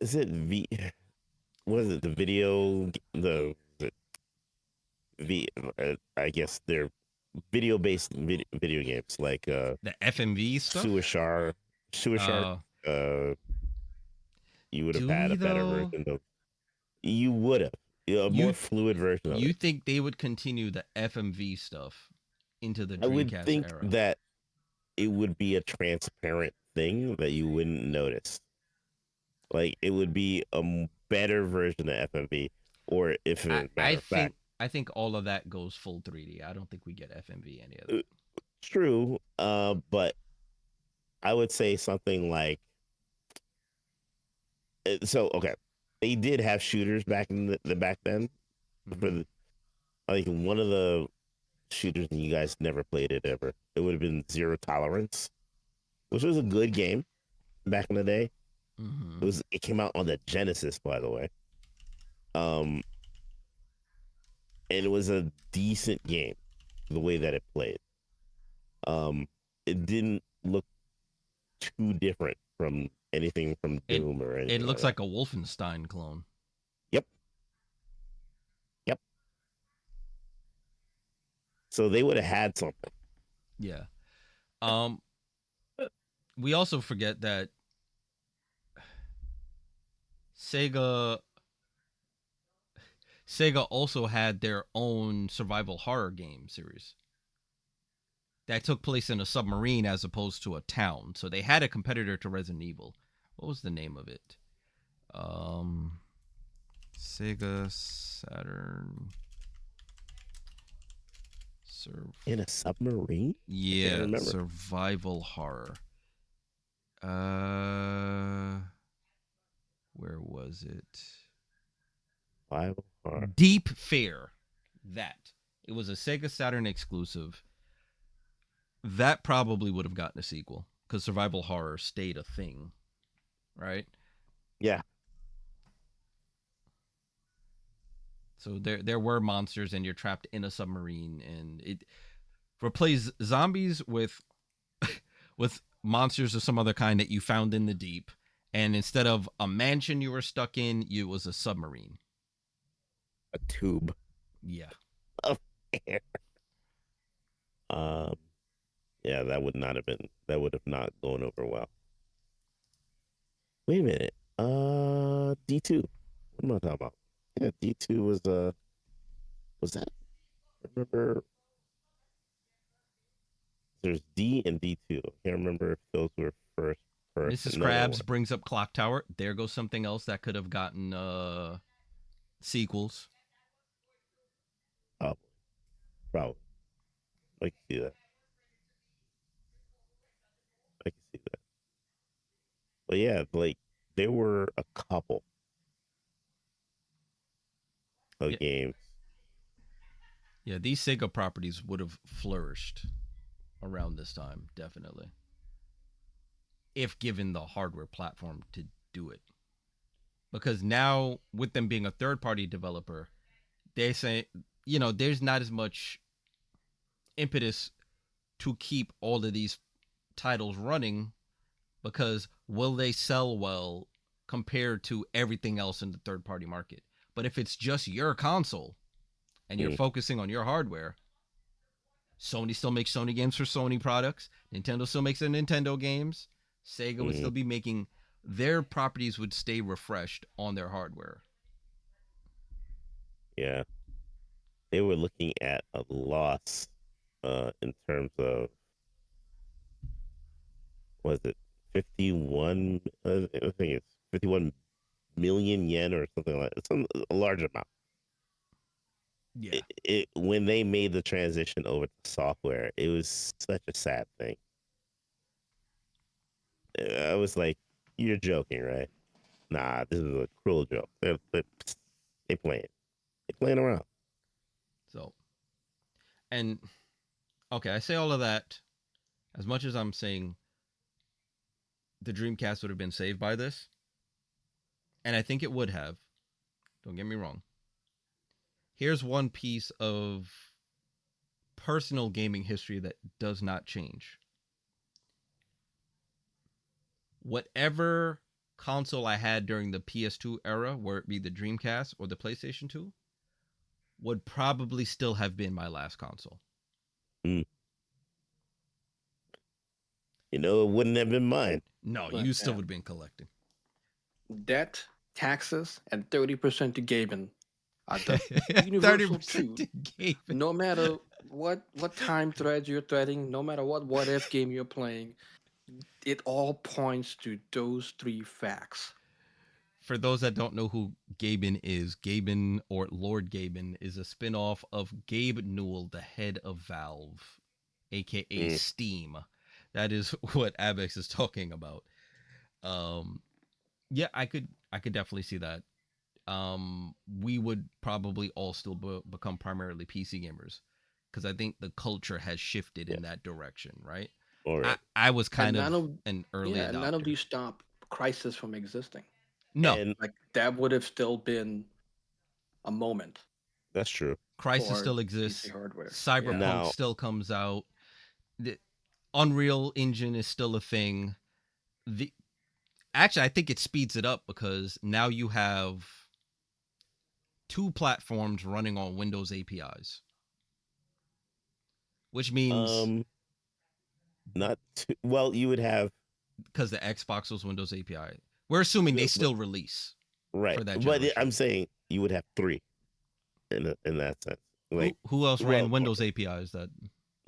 is it V what is it the V I guess they're video games like The FMV Sewer stuff. Shark Sewer Shark Uh, uh you would have do had we a better though? version of you would have a more You fluid version of you it. think they would continue the FMV stuff into the I would Dreamcast think era? that it would be a transparent thing that you wouldn't notice. Like it would be a better version of FMV, or if, I a I matter of fact, think I think all of that goes full 3D. I don't think we get FMV any of uh, that. true. But I would say something like so. Okay, they did have shooters back in the back then. For Mm-hmm. the, like one of the shooters, and you guys never played it ever. It would have been Zero Tolerance, which was a good game back in the day. Mm-hmm. It came out on the Genesis, by the way. Um, and it was a decent game the way that it played. Um, it didn't look too different from anything from It Doom or it anything like looks that. like a Wolfenstein clone. Yep, yep. So they would have had something. Yeah. Um. We also forget that Sega Sega also had their own survival horror game series that took place in a submarine as opposed to a town. So they had a competitor to Resident Evil. What was the name of it? Um, Sega Saturn. In a submarine? I can't Yeah, remember. survival horror. Uh, where was it? Survival horror. Deep Fair. That it was a Sega Saturn exclusive. That probably would have gotten a sequel because survival horror stayed a thing, right? Yeah. So there were monsters and you're trapped in a submarine and it replaces zombies with with monsters of some other kind that you found in the deep. And instead of a mansion you were stuck in, it was a submarine. A tube Yeah. of air. Um, yeah, that would not have been. That would have not gone over well. Wait a minute. D2. What am I talking about? Yeah, D2 was that? I remember there's D and D2. I can't remember if those were first. Mrs. No, they Krabs weren't. brings up Clock Tower. There goes something else that could have gotten sequels. Oh, probably. I can see that. I can see that. But yeah, like there were a couple of Yeah, games. yeah, these Sega properties would have flourished around this time, definitely, if given the hardware platform to do it. Because now, with them being a third party developer, they say, there's not as much impetus to keep all of these titles running because will they sell well compared to everything else in the third party market? But if it's just your console and you're Mm, focusing on your hardware, Sony still makes Sony games for Sony products. Nintendo still makes their Nintendo games. Sega would mm, still be making their properties would stay refreshed on their hardware. yeah, they were looking at a loss in terms of was it 51? I think it's 51 million yen or something like it's a large amount. Yeah. When they made the transition over to software, it was such a sad thing. I was like, "You're joking, right? Nah, this is a cruel joke. They playing, they playing around." So, and okay, I say all of that as much as I'm saying the Dreamcast would have been saved by this, and I think it would have. Don't get me wrong. Here's one piece of personal gaming history that does not change. Whatever console I had during the PS2 era, where it be the Dreamcast or the PlayStation 2, would probably still have been my last console. Mm. It wouldn't have been mine. No, Look, you still would have been collecting. debt, taxes, and 30% to gaming are the universal 30% truth. to gaming. No matter what time threads you're threading, no matter what if game you're playing, it all points to those three facts. For those that don't know who Gaben is, Gaben or Lord Gaben is a spin-off of Gabe Newell, the head of Valve, aka Mm. Steam. That is what Abex is talking about. Yeah, I could definitely see that. We would probably all still become primarily PC gamers because I think the culture has shifted Yeah, in that direction, right? I, already. I was And kind none of of an early yeah, and none of adopter. these stop crisis from existing. No, And Like that would have still been a moment that's true. Crisis for still PC exists. hardware. Yeah. Cyberpunk Now, still comes out. The Unreal Engine is still a thing. The Actually, I think it speeds it up because now you have two platforms running on Windows APIs, which means um, not too, well. You would have because the Xbox was Windows API, we're assuming they but still release right, for that but generation. I'm saying you would have three in that sense. Like, Who else ran well, Windows APIs? That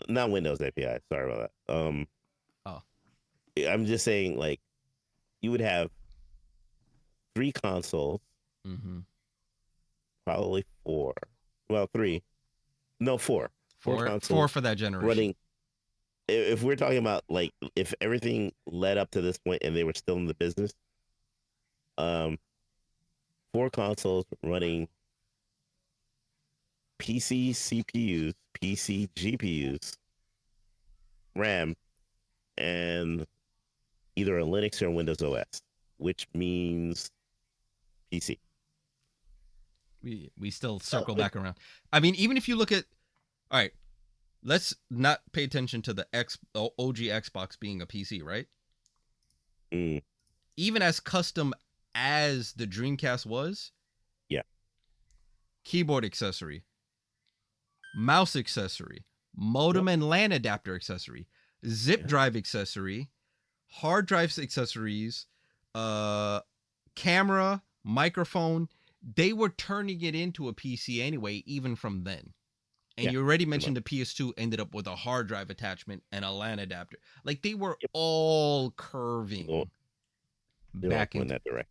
not Windows API. Sorry about that. oh I'm just saying like you would have three consoles, mm-hmm. probably four. Well, three. No, four. Four Four consoles for that generation. running. If we're talking about like if everything led up to this point and they were still in the business, um, four consoles running PC CPUs, PC GPUs, RAM, and either a Linux or Windows OS, which means PC. We still circle back around. I mean, even if you look at all right, let's not pay attention to the OG Xbox being a PC, right? Mm, Even as custom as the Dreamcast was, yeah. keyboard accessory, mouse accessory, Yep. modem and LAN adapter accessory, zip Yeah. drive accessory, hard drives accessories, camera, microphone. They were turning it into a PC anyway, even from then. And Yeah. you already Pretty mentioned much. the PS2 ended up with a hard drive attachment and a LAN adapter. Like they were Yep. all Go, curving they're all back going into. that direction.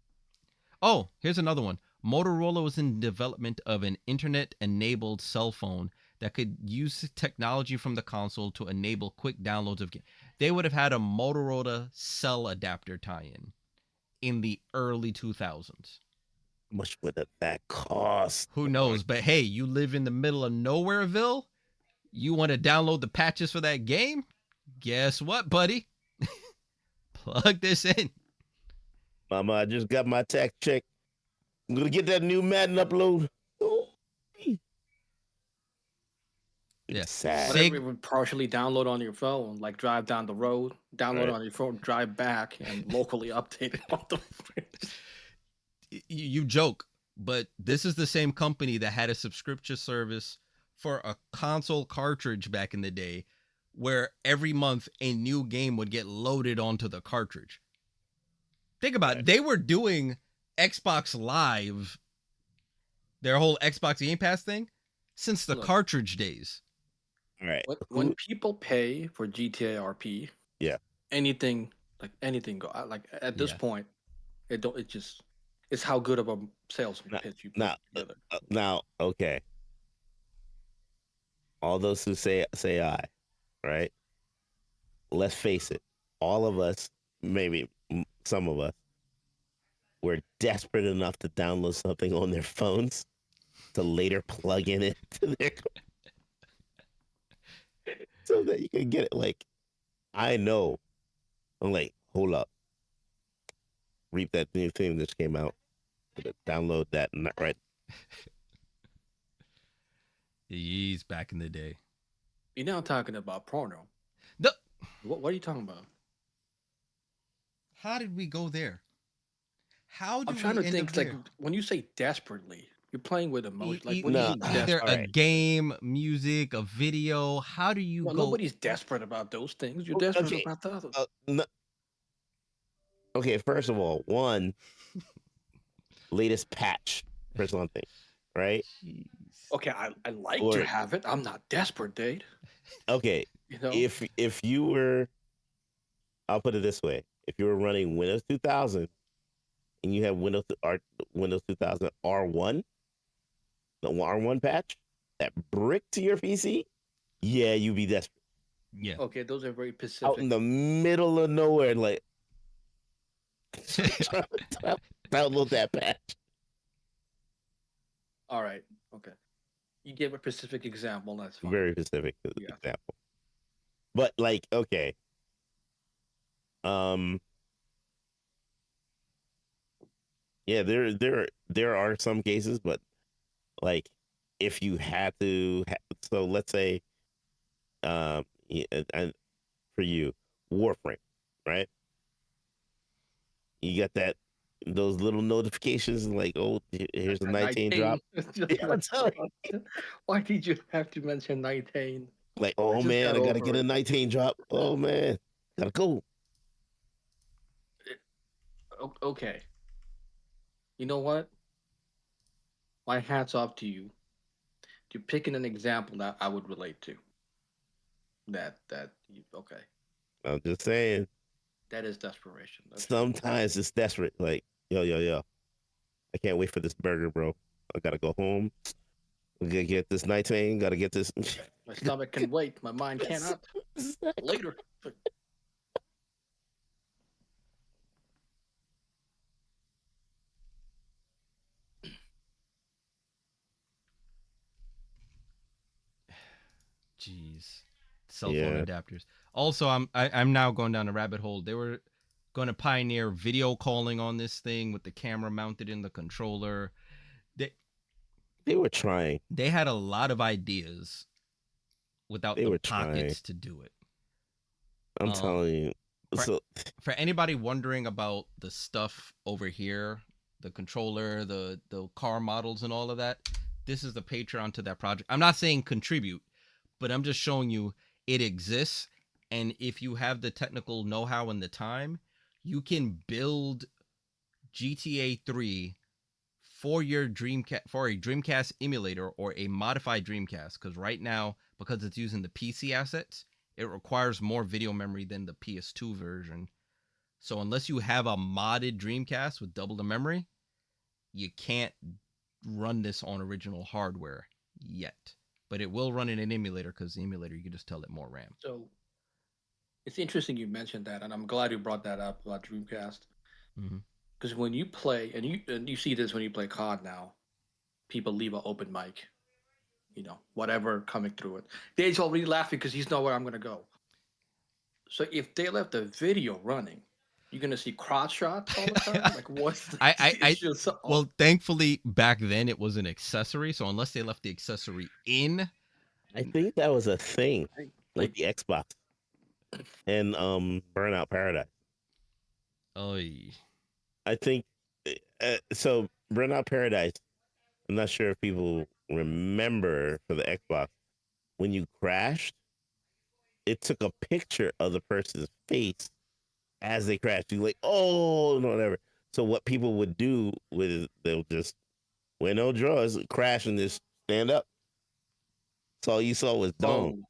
Oh, here's another one. Motorola was in development of an internet-enabled cell phone that could use technology from the console to enable quick downloads of games. They would have had a Motorola cell adapter tie-in in the early 2000s. How much would that cost? Who Oh, knows? But hey, you live in the middle of nowhereville. You want to download the patches for that game? Guess what, buddy? Plug this in. Mama, I just got my tax check. I'm gonna get that new Madden upload. Oh, Yeah. it's sad. Whatever it would partially download on your phone, like drive down the road, download Right. on your phone, drive back, and locally update it on the fridge. You joke, but this is the same company that had a subscription service for a console cartridge back in the day where every month a new game would get loaded onto the cartridge. Think about it. Right. They were doing Xbox Live, their whole Xbox Game Pass thing, since the Look. cartridge days. All right. When people pay for GTA RP, Yeah. anything go. Like at this Yeah. point, it's how good of a sales pitch you put together. Now, okay. All those who say I, right? Let's face it. All of us, maybe some of us, were desperate enough to download something on their phones to later plug in it to their so that you can get it. Like, I know. I'm like, hold up. Reap that new thing that just came out. Download that, right? He's back in the day. You're now talking about porno. The, What are you talking about? how did we go there? How did I'm trying we to end think. up Like there? when you say desperately, you're playing with emotion. Like what No, do you mean Either desperate? a Alright. game, music, a video. How do you Well, go? nobody's desperate about those things. You're desperate Okay. about the others. No. Okay, first of all, one latest patch. First one thing, right? Jeez. Okay, I like Or to have it. I'm not desperate, Dave. okay, You know, if you were, I'll put it this way: if you were running Windows 2000 and you have Windows 2000 R1, the R1 patch, that brick to your PC, yeah, you'd be desperate. Yeah. okay, those are very Out specific. in the middle of nowhere, like download that patch. All right, okay. You gave a specific example. That's fine. Very specific Yeah. example. But like, okay. Yeah, there are some cases, but like if you had to so let's say and for you, Warframe, right? You got those little notifications like, oh, here's a 19 drop. Yeah, I'm telling you. Why did you have to mention 19? Like, oh just man, got I gotta over get a it. 19 drop. Oh man, gotta go. Okay. You know what? My hat's off to you. You're picking an example that I would relate to. Okay. I'm just saying. That is desperation. Sometimes it's desperate. Like, yo. I can't wait for this burger, bro. I gotta go home. I gotta get this 19. Gotta get this. My stomach can wait. My mind cannot. Later. Jeez. Cell phone Yeah. adapters. Also, I'm now going down a rabbit hole. They were going to pioneer video calling on this thing with the camera mounted in the controller. They were trying. They had a lot of ideas without They the were trying. pockets to do it. I'm Um, telling you. for So for anybody wondering about the stuff over here, the controller, the car models, and all of that, this is the Patreon to that project. I'm not saying contribute, but I'm just showing you it exists, and if you have the technical know-how and the time, you can build GTA 3 for your Dreamcast, for a Dreamcast emulator or a modified Dreamcast, because right now, because it's using the PC assets, it requires more video memory than the PS2 version. So unless you have a modded Dreamcast with double the memory, you can't run this on original hardware yet. But it will run in an emulator, because the emulator, you can just tell it more RAM. So it's interesting you mentioned that, and I'm glad you brought that up about Dreamcast. Mm-hmm. Because when you play, and you see this when you play COD now, people leave an open mic, whatever coming through it. Dave's already laughing because he's know where I'm gonna go. So if they left the video running, you're gonna see crotch shots all the time. Like what's the, it's I just well, thankfully back then it was an accessory, so unless they left the accessory in, I think that was a thing with like the Xbox and Burnout Paradise. oh, I think so. Burnout Paradise. I'm not sure if people remember for the Xbox when you crashed, it took a picture of the person's face as they crashed. You like, oh no, whatever. So what people would do with they'll just when no draws crash and just stand up. So all you saw was dome.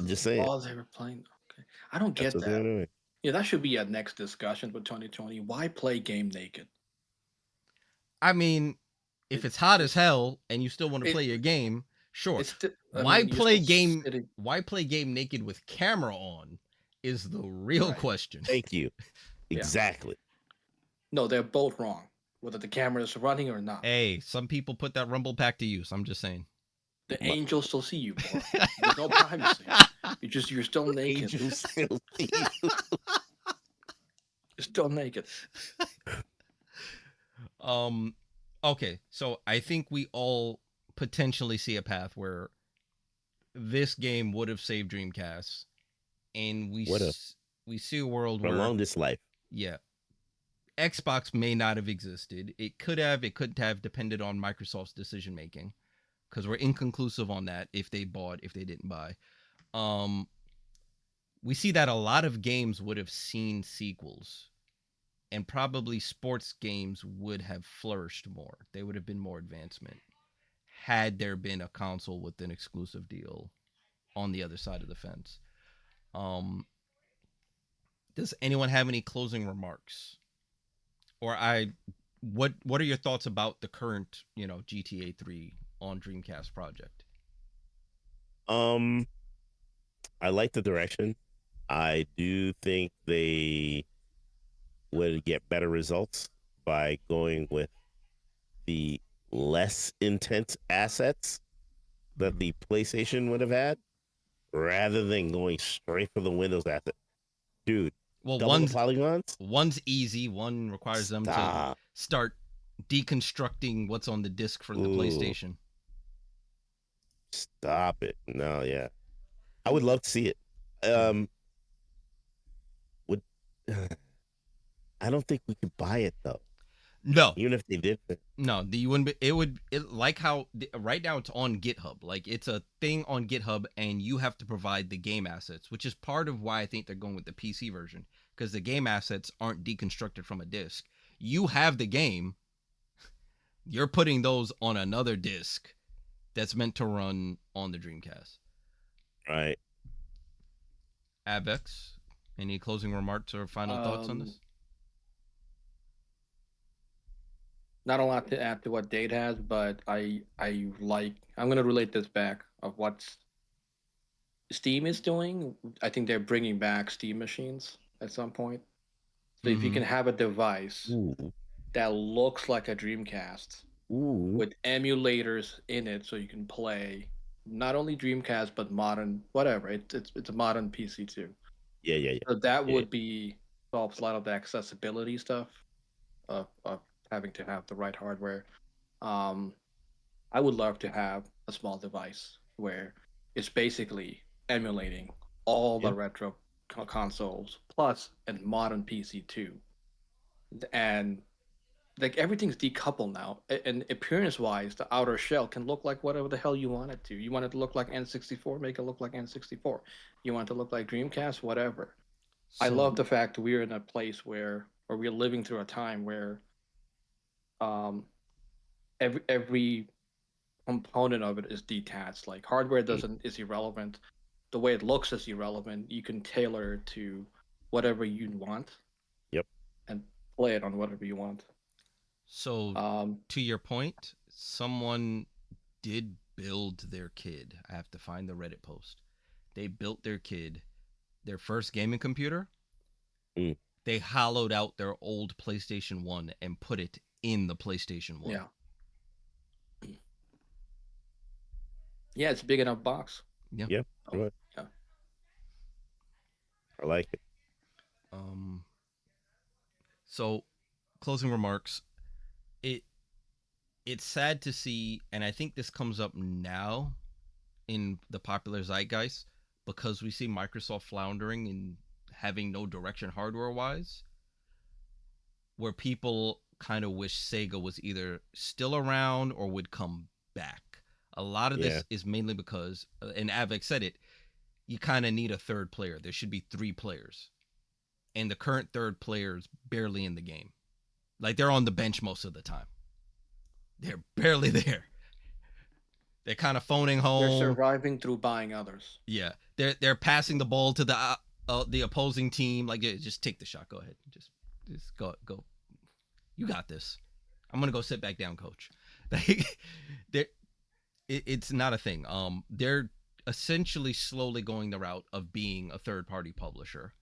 oh, Just saying. while they were playing. Okay, I don't That's get what they that. were doing. Yeah, that should be a next discussion for 2020. Why play game naked? I mean, if It it's hot as it's hell and you still want to it play your game, sure. it's sti- I Why mean you're play still game? sitting Why play game naked with camera on? Is the real right. question. Thank you. Yeah. Exactly. No, they're both wrong. Whether the camera is running or not. Hey, some people put that rumble pack to use. I'm just saying. The My angels still see you, bro. There's no privacy. You're still naked. angels still see you. You're still naked. um, okay, so I think we all potentially see a path where this game would have saved Dreamcast, and What a we see a world where, prolong this life. yeah, Xbox may not have existed. It could have, it couldn't have, depended on Microsoft's decision making, because we're inconclusive on that, if they bought, if they didn't buy. Um, we see that a lot of games would have seen sequels, and probably sports games would have flourished more. They would have been more advancement had there been a console with an exclusive deal on the other side of the fence. Um, does anyone have any closing remarks? Or what are your thoughts about the current, GTA 3 on Dreamcast project? Um, I like the direction. I do think they would get better results by going with the less intense assets that Mm-hmm. the PlayStation would have had rather than going straight for the Windows asset. Dude, Well, double the polygons? one's easy, one requires them to Stop. start deconstructing what's on the disc from the Ooh, PlayStation. stop it. No, yeah. I would Mm. love to see it. Mm. Would I don't think we could buy it though. No, Even if they did. no, you wouldn't be, it would, like how right now it's on GitHub. Like, it's a thing on GitHub, and you have to provide the game assets, which is part of why I think they're going with the PC version, because the game assets aren't deconstructed from a disc. You have the game, you're putting those on another disc that's meant to run on the Dreamcast. Right. Avex, any closing remarks or final thoughts on Um, this? Not a lot to add to what Dade has, but I'm gonna relate this back of what Steam is doing. I think they're bringing back Steam machines at some point. So if you Mm-hmm. can have a device Ooh. that looks like a Dreamcast Ooh. with emulators in it, so you can play not only Dreamcast but modern whatever. It's a modern PC too. Yeah, yeah, yeah. So that Yeah. would be solves a lot of the accessibility stuff of having to have the right hardware. Um, I would love to have a small device where is basically emulating all the Yeah. retro consoles plus a modern PC too, and like everything's decoupled now. And appearance wise, the outer shell can look like whatever the hell you want it to. You want it to look like N64, make it look like N64. You want it to look like Dreamcast, whatever. I So love the fact that we're in a place where, or we're living through a time where um, every component of it is detached. Like hardware Mm. doesn't is irrelevant. The way it looks is irrelevant. You can tailor it to whatever you want Yep. and play it on whatever you want. so Um, to your point, someone did build their kid. I have to find the Reddit post. They built their kid their first gaming computer. Mm. They hollowed out their old PlayStation 1 and put it in the PlayStation 1. yeah, yeah, it's a big enough box. Yeah. Yeah. Oh, Right. yeah. I like it. Um so closing remarks. It it's sad to see, and I think this comes up now in the popular zeitgeist because we see Microsoft floundering and having no direction hardware wise, where people kind of wish Sega was either still around or would come back. A lot of Yeah. this is mainly because, and Avik said it, you kind of need a third player. There should be three players. And the current third player is barely in the game. Like they're on the bench most of the time. They're barely there. They're kind of phoning They're home. surviving through buying others. Yeah, they're passing the ball to the opposing team. Like, yeah, just take the shot. Go ahead. Just go. You got this. I'm gonna go sit back down, coach. Like, it's not a thing. They're essentially slowly going the route of being a third party publisher,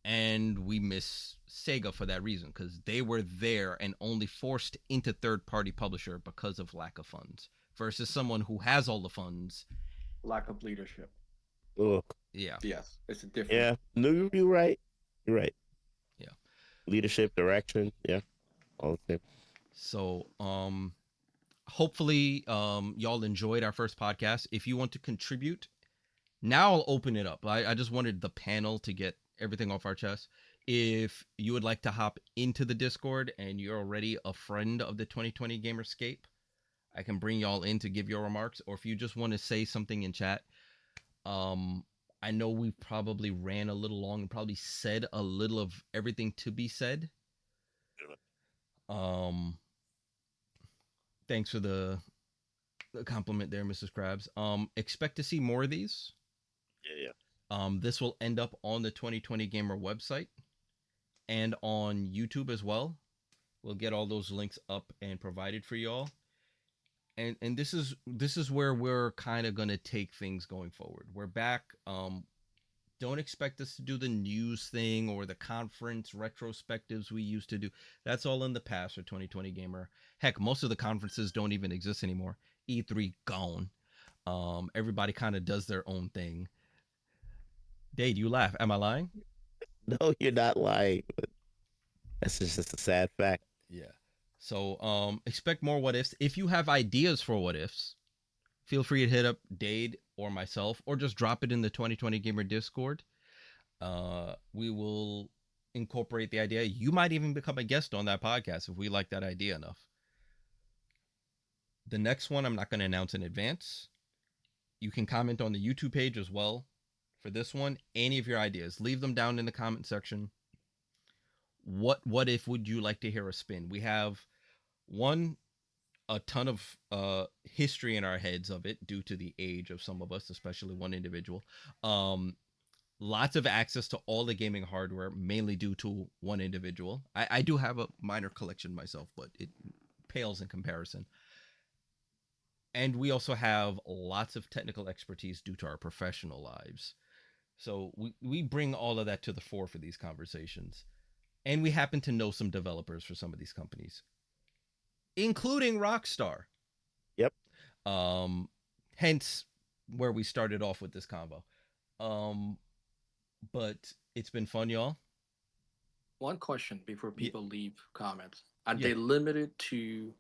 and we miss Sega for that reason because they were there and only forced into third party publisher because of lack of funds versus someone who has all the funds. Lack of leadership. Ugh. Yeah, Yes, it's a different. Yeah. No, you're right. You're right. yeah. Leadership, direction. Yeah. All the same. So, hopefully, y'all enjoyed our first podcast. If you want to contribute, now I'll open it up. I just wanted the panel to get everything off our chest. If you would like to hop into the Discord and you're already a friend of the 2020 Gamerscape, I can bring y'all in to give your remarks. Or if you just want to say something in chat, um, I know we probably ran a little long and probably said a little of everything to be said. Um, thanks for the compliment there, Mrs. Krabs. Expect to see more of these. Yeah. Yeah. This will end up on the 2020 Gamer website and on YouTube as well. We'll get all those links up and provided for y'all. And this is where we're kind of gonna take things going forward. We're back. Don't expect us to do the news thing or the conference retrospectives we used to do. That's all in the past for 2020 Gamer. Heck, most of the conferences don't even exist anymore. E3 gone. Everybody kind of does their own thing. Dade, you laugh. Am I lying? No, you're not lying. That's just a sad fact. Yeah. So expect more what ifs. If you have ideas for what ifs, feel free to hit up Dade or myself or just drop it in the 2020 Gamer Discord. We will incorporate the idea. You might even become a guest on that podcast if we like that idea enough. The next one I'm not going to announce in advance. You can comment on the YouTube page as well for this one. Any of your ideas, leave them down in the comment section. What if would you like to hear a spin? We have one a ton of history in our heads of it due to the age of some of us, especially one individual. Lots of access to all the gaming hardware, mainly due to one individual. I do have a minor collection myself, but it pales in comparison. And we also have lots of technical expertise due to our professional lives. So we bring all of that to the fore for these conversations. And we happen to know some developers for some of these companies, including Rockstar. Yep. Um, hence where we started off with this convo. Um, but it's been fun, y'all. One question before Yeah, people leave comments: Are yeah. they limited to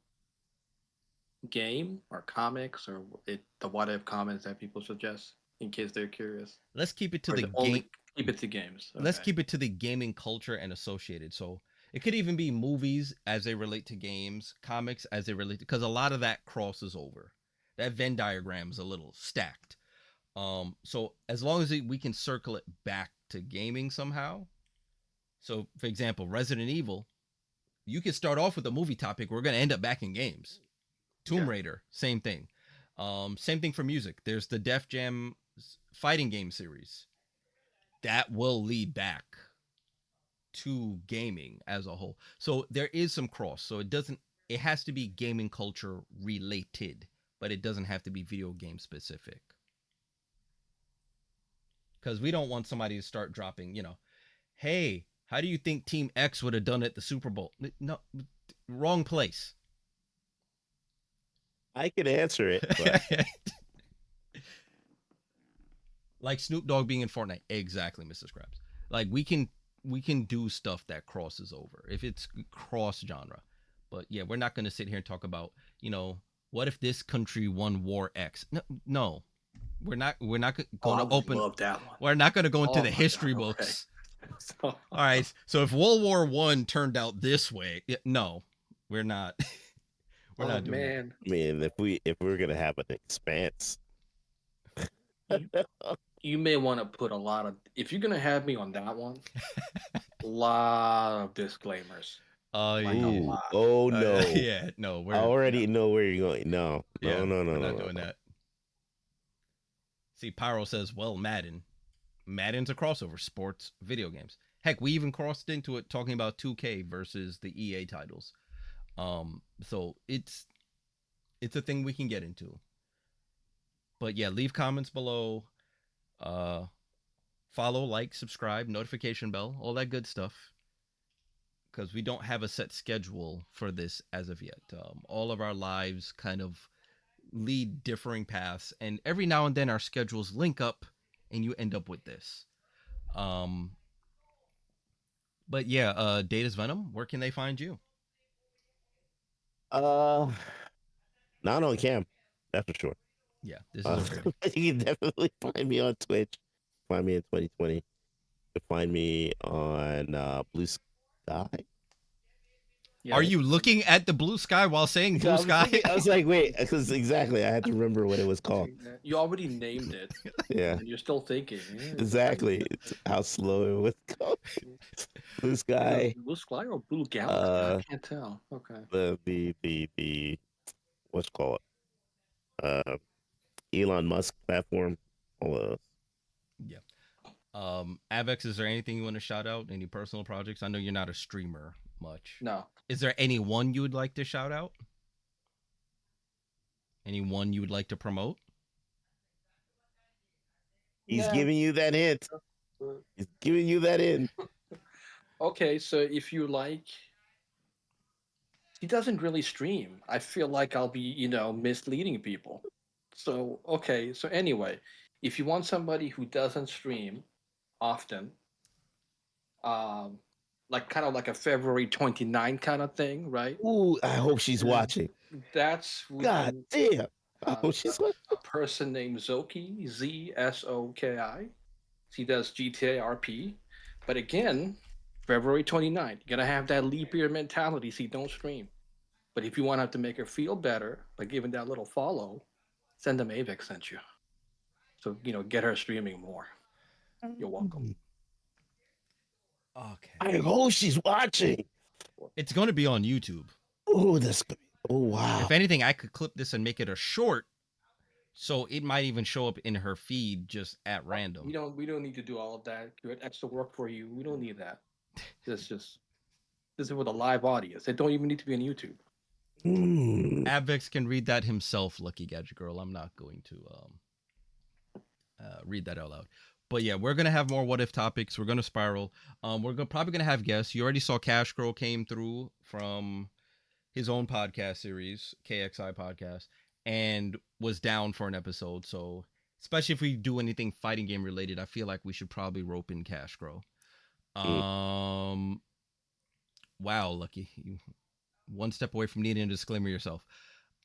game or comics or the what if comments that people suggest in case they're curious, Let's keep it to or the is it game. only keep it to games? Let's Okay. keep it to the gaming culture and associated. So it could even be movies as they relate to games, comics as they relate, because a lot of that crosses over. That Venn diagram is a little stacked. So as long as we can circle it back to gaming somehow. So for example, Resident Evil, you could start off with a movie topic. We're gonna end up back in games. Tomb Yeah. Raider, same thing. Same thing for music. There's the Def Jam fighting game series that will lead back to gaming as a whole. So there is some cross. So it has to be gaming culture related, but it doesn't have to be video game specific. Because we don't want somebody to start dropping, hey, how do you think Team X would have done at the Super Bowl? No, wrong place. I could answer it, but Like Snoop Dogg being in Fortnite. Exactly, Mrs. Krabs. Like we can do stuff that crosses over if it's cross genre. But yeah, we're not going to sit here and talk about, what if this country won war X? No, no. We're not Oh, going I to would open love that one. we're not going to go into Oh the my history god. Okay. books. So, All right. So if World War 1 turned out this way, no. We're not we're oh not doing that. man, I mean, if we're gonna have an expanse, you, you may want to put a lot of. If you're gonna have me on that one, a lot of disclaimers, Oh like a yeah. ooh, lot. oh no, Yeah, no, I Yeah. already know where you're going. No, no, yeah, no, no, we're no, not no, doing no. that. See, Pyro says, well, Madden. Madden's a crossover, sports, video games. Heck, we even crossed into it talking about 2K versus the EA titles. So it's a thing we can get into. But yeah, leave comments below. Uh, follow, like, subscribe, notification bell, all that good stuff. Because we don't have a set schedule for this as of yet. All of our lives kind of lead differing paths, and every now and then our schedules link up, and you end up with this. Um, but yeah, Data's Venom. Where can they find you? Uh, not on cam, that's for sure. Yeah, this is okay. You can definitely find me on Twitch. Find me in 2020. You can find me on Blue Sky. Yeah. Are you looking at the blue sky while saying So blue I was sky? thinking, I was like, wait, because exactly, I had to remember what it was called. You already named it, Yeah, and you're still thinking. exactly. It's how slow it was going. Blue Sky. Blue Sky or Blue Galaxy? I Uh, can't tell. Okay. the what's it called Elon Musk platform. All of those. Yeah. Avex, is there anything you want to shout out? Any personal projects? I know you're not a streamer much. No. Is there anyone you would like to shout out? Anyone you would like to promote? He's Yeah. giving you that hint. He's giving you that hint. Okay, so if you like, he doesn't really stream. I feel like I'll be, misleading people. So, okay, so anyway, if you want somebody who doesn't stream often, um, like kind of like a February 29th kind of thing, right? Ooh, I hope she's Mm. watching. That's would God be damn. I uh, hope she's watching. a person named Zoki, Zsoki. He does GTA RP. But again, February 29th, you're going to have that leap year mentality, so you don't stream. But if you want to have to make her feel better by giving that little follow, send them Avix sent you. So, get her streaming more. You're welcome. Okay. I hope she's watching. It's going to be on YouTube. Oh, this. Oh, wow. If anything, I could clip this and make it a short, so it might even show up in her feed just at random. We don't need to do all of that. Create extra work for you. We don't need that. This is with a live audience. They don't even need to be on YouTube. Avex can read that himself, Lucky Gadget Girl. I'm not going to read that out loud. But yeah, we're gonna have more what if topics. We're gonna spiral. Probably gonna have guests. You already saw Cash Girl came through from his own podcast series, KXI podcast, and was down for an episode. So especially if we do anything fighting game related, I feel like we should probably rope in Cash Girl. Wow, Lucky, you one step away from needing a disclaimer yourself.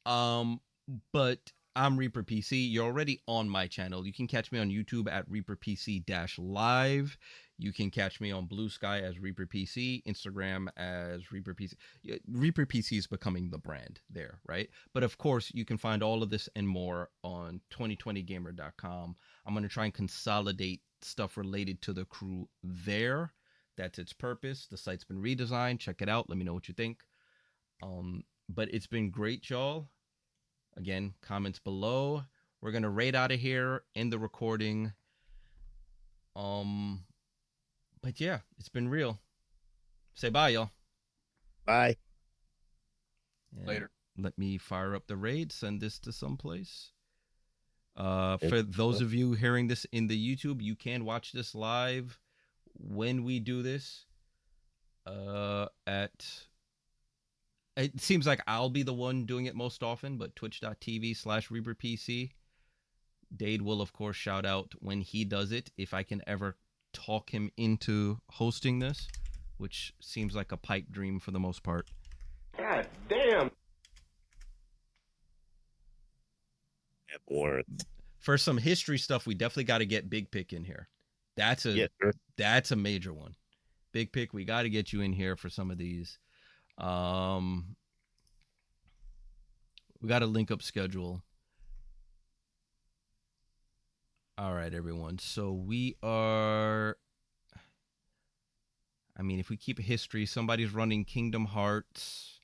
But I'm Reaper PC. You're already on my channel. You can catch me on YouTube at Reaper PC-live. You can catch me on Blue Sky as Reaper PC, Instagram as Reaper PC. Reaper PC is becoming the brand there, right? But of course, you can find all of this and more on 2020gamer.com. I'm going to try and consolidate stuff related to the crew there. That's its purpose. The site's been redesigned. Check it out. Let me know what you think. But it's been great, y'all. Again, comments below. We're gonna raid out of here, end the recording. But yeah, it's been real. Say bye, y'all. Bye. And Later. let me fire up the raid. Send this to someplace. For those of you hearing this in the YouTube, you can watch this live when we do this. It seems like I'll be the one doing it most often, but twitch.tv/ReaperPC. Dade will, of course, shout out when he does it, if I can ever talk him into hosting this, which seems like a pipe dream for the most part. God damn. Or For some history stuff, we definitely got to get Big Pick in here. That's a major one. Big Pick, we got to get you in here for some of these. We got to link up schedule. All right, everyone. So we are, I mean, if we keep history, somebody's running Kingdom Hearts.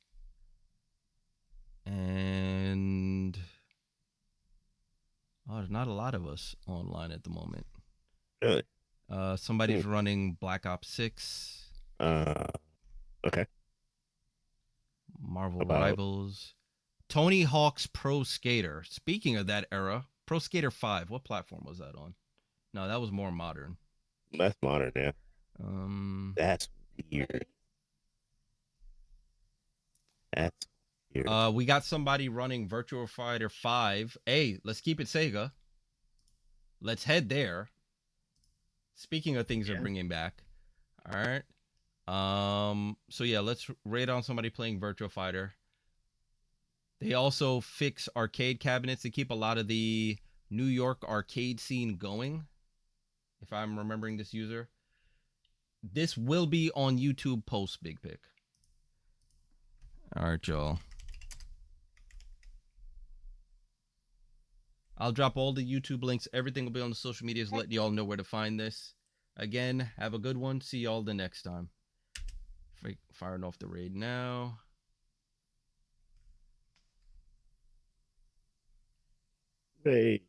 And there's not a lot of us online at the moment. Really? Somebody's running Black Ops 6. Okay. Marvel Rivals. Tony Hawk's Pro Skater. Speaking of that era, Pro Skater 5. What platform was that on? No, that was more modern. That's modern, yeah. That's weird. That's weird. We got somebody running Virtua Fighter 5. Hey, let's keep it Sega. Let's head there. Speaking of things they're bringing back. All right. So yeah, let's raid on somebody playing Virtua Fighter. They also fix arcade cabinets to keep a lot of the New York arcade scene going, if I'm remembering this user. This will be on YouTube post Big Pick. All right, y'all. I'll drop all the YouTube links. Everything will be on the social medias, letting y'all know where to find this. Again, have a good one. See y'all the next time. Firing off the raid now. Hey.